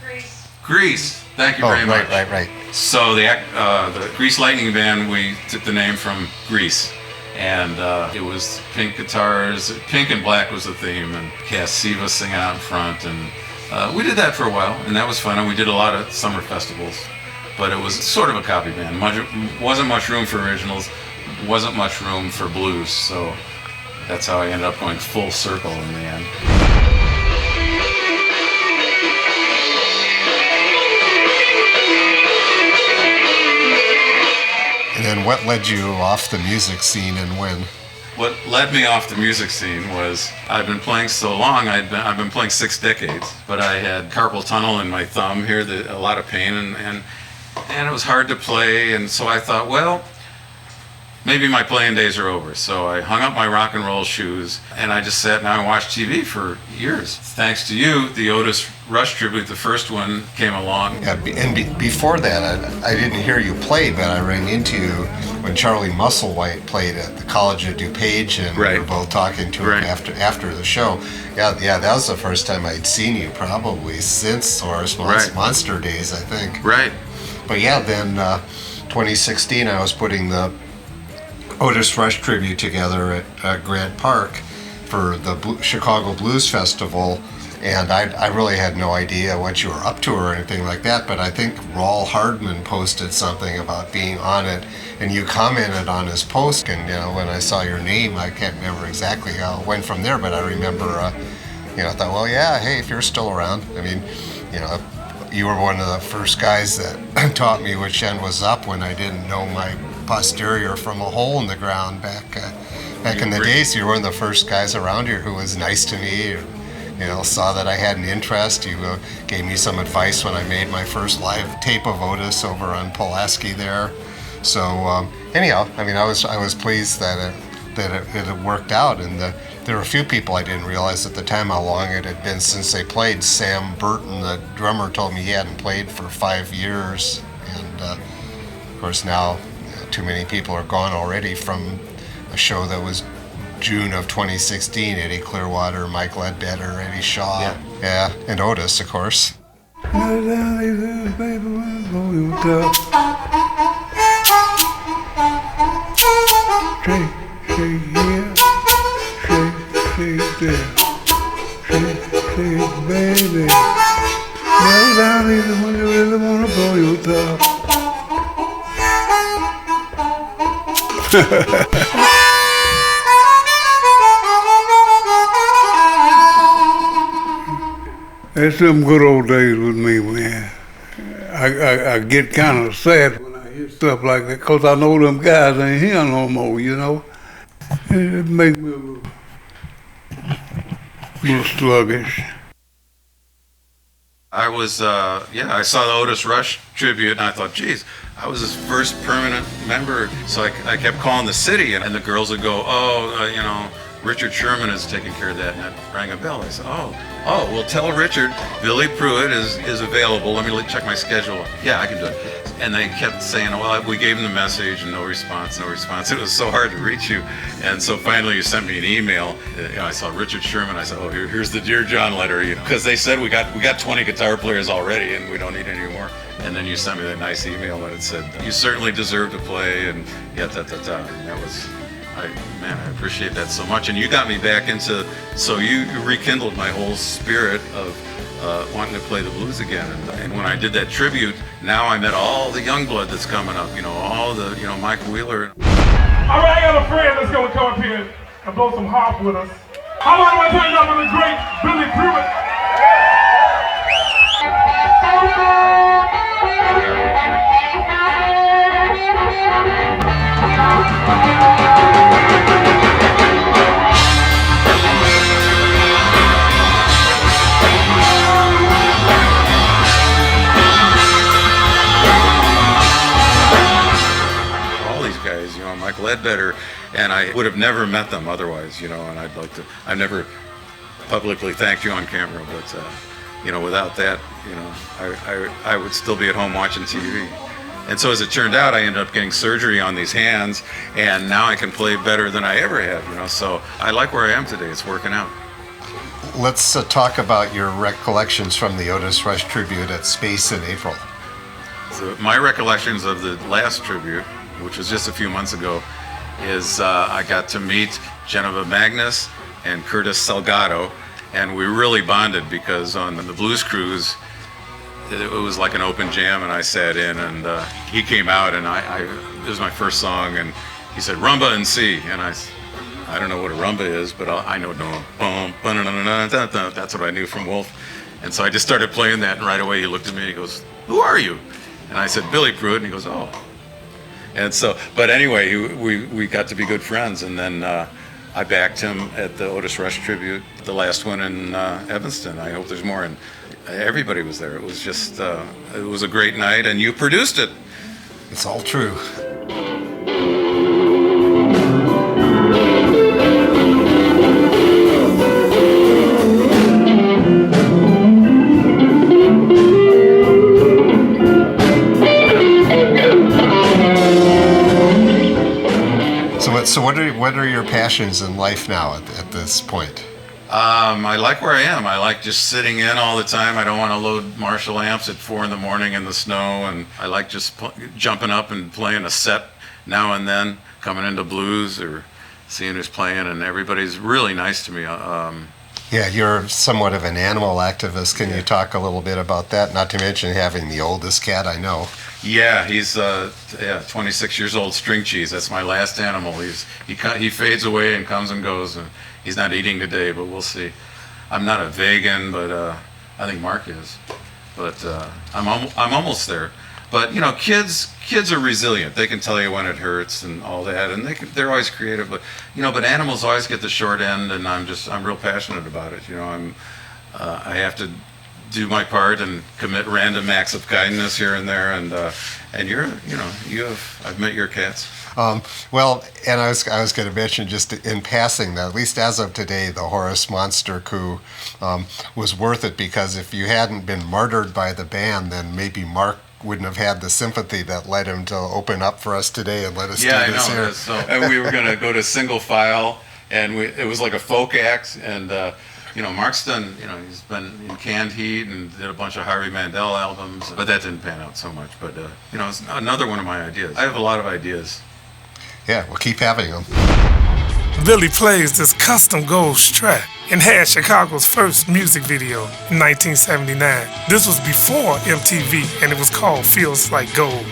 Grease. Thank you very much. Right. So the Grease Lightning Band, we took the name from Grease, and it was pink guitars, pink and black was the theme, and Cass Siva singing out in front, and we did that for a while, and that was fun, and we did a lot of summer festivals, but it was sort of a copy band. Wasn't much room for originals, wasn't much room for blues, so that's how I ended up going full circle in the end. And then what led you off the music scene and when? What led me off the music scene was I've been playing so long. I've been playing 6 decades, but I had carpal tunnel in my thumb here, a lot of pain, and it was hard to play. And so I thought, well, maybe my playing days are over. So I hung up my rock and roll shoes, and I just sat down and watched TV for years. Thanks to you, the Otis Rush tribute, the first one, came along. Yeah, and before that, I didn't hear you play, but I ran into you when Charlie Musselwhite played at the College of DuPage, and we were both talking to him after the show. Yeah, that was the first time I'd seen you, probably since Horace Monster days, I think. Right. But yeah, then 2016, I was putting the Otis Rush tribute together at Grant Park for the Chicago Blues Festival, and I really had no idea what you were up to or anything like that, but I think Raul Hardman posted something about being on it, and you commented on his post, and when I saw your name, I can't remember exactly how it went from there, but I remember, I thought, well, yeah, hey, if you're still around, I mean, you were one of the first guys that taught me which end was up when I didn't know my posterior from a hole in the ground back in the day. So you were one of the first guys around here who was nice to me, saw that I had an interest. You gave me some advice when I made my first live tape of Otis over on Pulaski there. So anyhow, I mean, I was pleased that it had worked out, and there were a few people I didn't realize at the time how long it had been since they played. Sam Burton, the drummer, told me he hadn't played for 5 years, and of course now too many people are gone already from a show that was June of 2016. Eddie Clearwater, Mike Ledbetter, Eddie Shaw, yeah, and Otis, of course. Shake here, shake there, shake baby. Now down even when you really wanna blow your top. That's them good old days with me, man. I get kind of sad when I hear stuff like that, because I know them guys ain't here no more, It makes me a little sluggish. I was, I saw the Otis Rush tribute, and I thought, geez, I was his first permanent member. So I kept calling the city, and the girls would go, Richard Shurman is taking care of that, and I rang a bell. I said, well, tell Richard, Billy Prewitt is available. Let me check my schedule. Yeah, I can do it. And they kept saying, well, we gave him the message, and no response. It was so hard to reach you. And so finally you sent me an email. I saw Richard Shurman. I said, here's the Dear John letter, because they said we got 20 guitar players already, and we don't need any more. And then you sent me that nice email that it said, you certainly deserve to play, and And that was, I appreciate that so much. And you got me back into, so you rekindled my whole spirit of wanting to play the blues again. And when I did that tribute, now I met all the young blood that's coming up, all the, Mike Wheeler. All right, I got a friend that's going to come up here and blow some harp with us. How about I turn it up with the great Billy Prewitt? Mike Ledbetter, and I would have never met them otherwise, and I've never publicly thanked you on camera, but, without that, I would still be at home watching TV. And so as it turned out, I ended up getting surgery on these hands, and now I can play better than I ever have, so I like where I am today. It's working out. Let's talk about your recollections from the Otis Rush tribute at Space in April. So my recollections of the last tribute, which was just a few months ago, is I got to meet Geneva Magnus and Curtis Salgado, and we really bonded because on the Blues Cruise, it was like an open jam, and I sat in, and he came out, and it was my first song, and he said, rumba and C, and I don't know what a rumba is, but I know, that's what I knew from Wolf, and so I just started playing that, and right away he looked at me, and he goes, who are you? And I said, Billy Prewitt, and he goes, oh. And so, but anyway, we got to be good friends, and then I backed him at the Otis Rush tribute, the last one in Evanston. I hope there's more, and everybody was there. It was just, it was a great night, and you produced it. It's all true. So what are your passions in life now at this point? I like where I am. I like just sitting in all the time. I don't want to load Marshall amps at 4 a.m. in the snow, and I like just jumping up and playing a set now and then, coming into blues or seeing who's playing, and everybody's really nice to me. Yeah, you're somewhat of an animal activist. Can you talk a little bit about that? Not to mention having the oldest cat I know. Yeah, he's 26 years old, string cheese. That's my last animal. He fades away and comes and goes. And he's not eating today, but we'll see. I'm not a vegan, but I think Mark is. But I'm almost there. But kids are resilient. They can tell you when it hurts and all that, and they're always creative. But but animals always get the short end, and I'm real passionate about it. I have to do my part and commit random acts of kindness here and there, and I've met your cats. Well, and I was going to mention just in passing that at least as of today, the Horace Monster coup was worth it, because if you hadn't been martyred by the band, then maybe Mark wouldn't have had the sympathy that led him to open up for us today and let us do this here. So, and we were going to go to single file, and it was like a folk act, and Mark's done, he's been in Canned Heat and did a bunch of Harvey Mandel albums, but that didn't pan out so much. But, it's another one of my ideas. I have a lot of ideas. Yeah, we'll keep having them. Billy plays this custom gold Strat and had Chicago's first music video in 1979. This was before MTV, and it was called Feels Like Gold.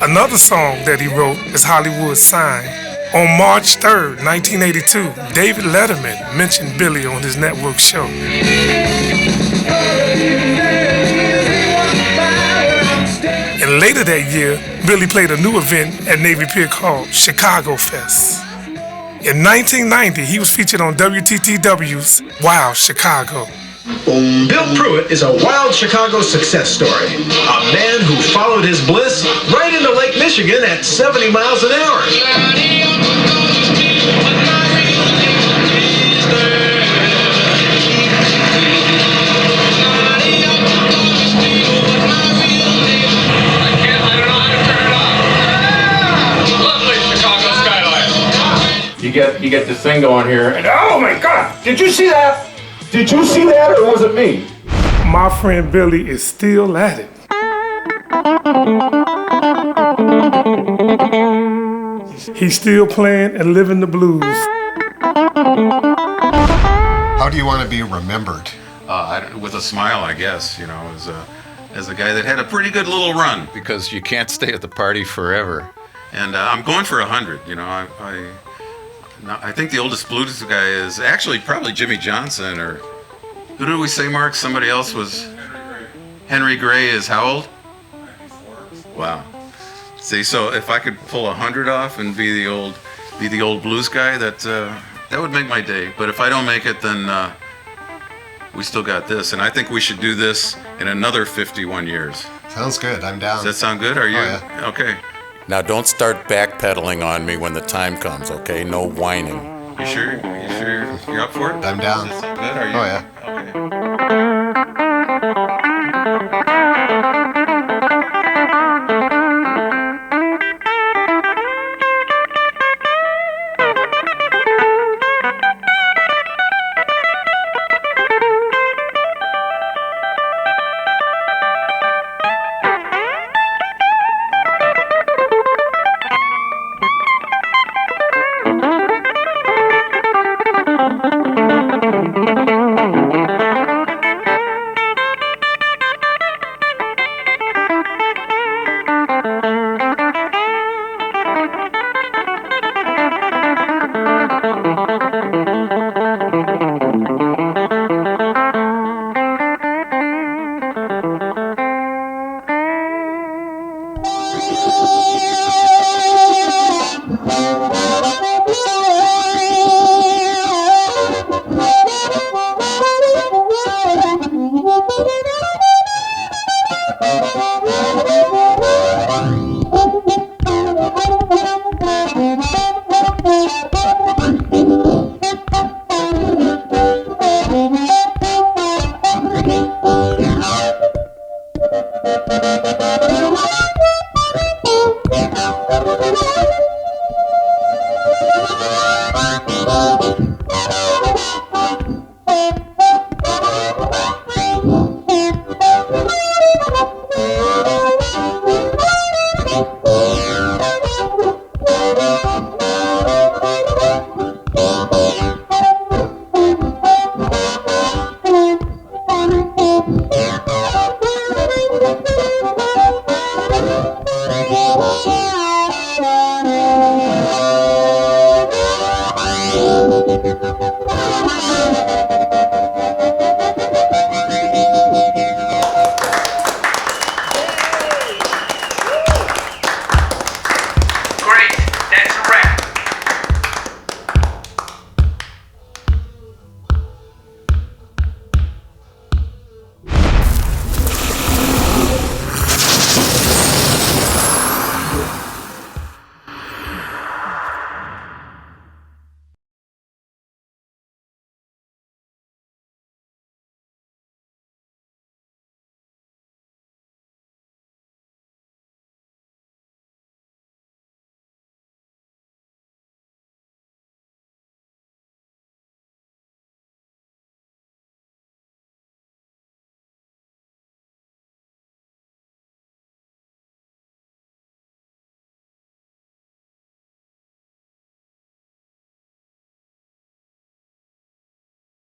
Another song that he wrote is Hollywood Sign. On March 3rd, 1982, David Letterman mentioned Billy on his network show. And later that year, Billy played a new event at Navy Pier called Chicago Fest. In 1990, he was featured on WTTW's Wild Chicago. Bill Prewitt is a wild Chicago success story. A man who followed his bliss right into Lake Michigan. Michigan at 70 miles an hour. You get this thing going here, and oh my God! Did you see that? Did you see that, or was it me? My friend Billy is still at it. He's still playing and living the blues. How do you want to be remembered? With a smile, I guess. You know, as a guy that had a pretty good little run. Because you can't stay at the party forever. And I'm going for 100. You know, I think the oldest blues guy is actually probably Jimmy Johnson, or who did we say, Mark? Somebody else was. Henry Gray is how old? 94. Wow. See, so if I could pull 100 off and be the old blues guy, that would make my day. But if I don't make it, then we still got this, and I think we should do this in another 51 years. Sounds good. I'm down. Does that sound good? Are you? Oh, yeah. Okay. Now don't start backpedaling on me when the time comes, okay? No whining. You sure? You're up for it? I'm down. Good? Are you? Oh, yeah.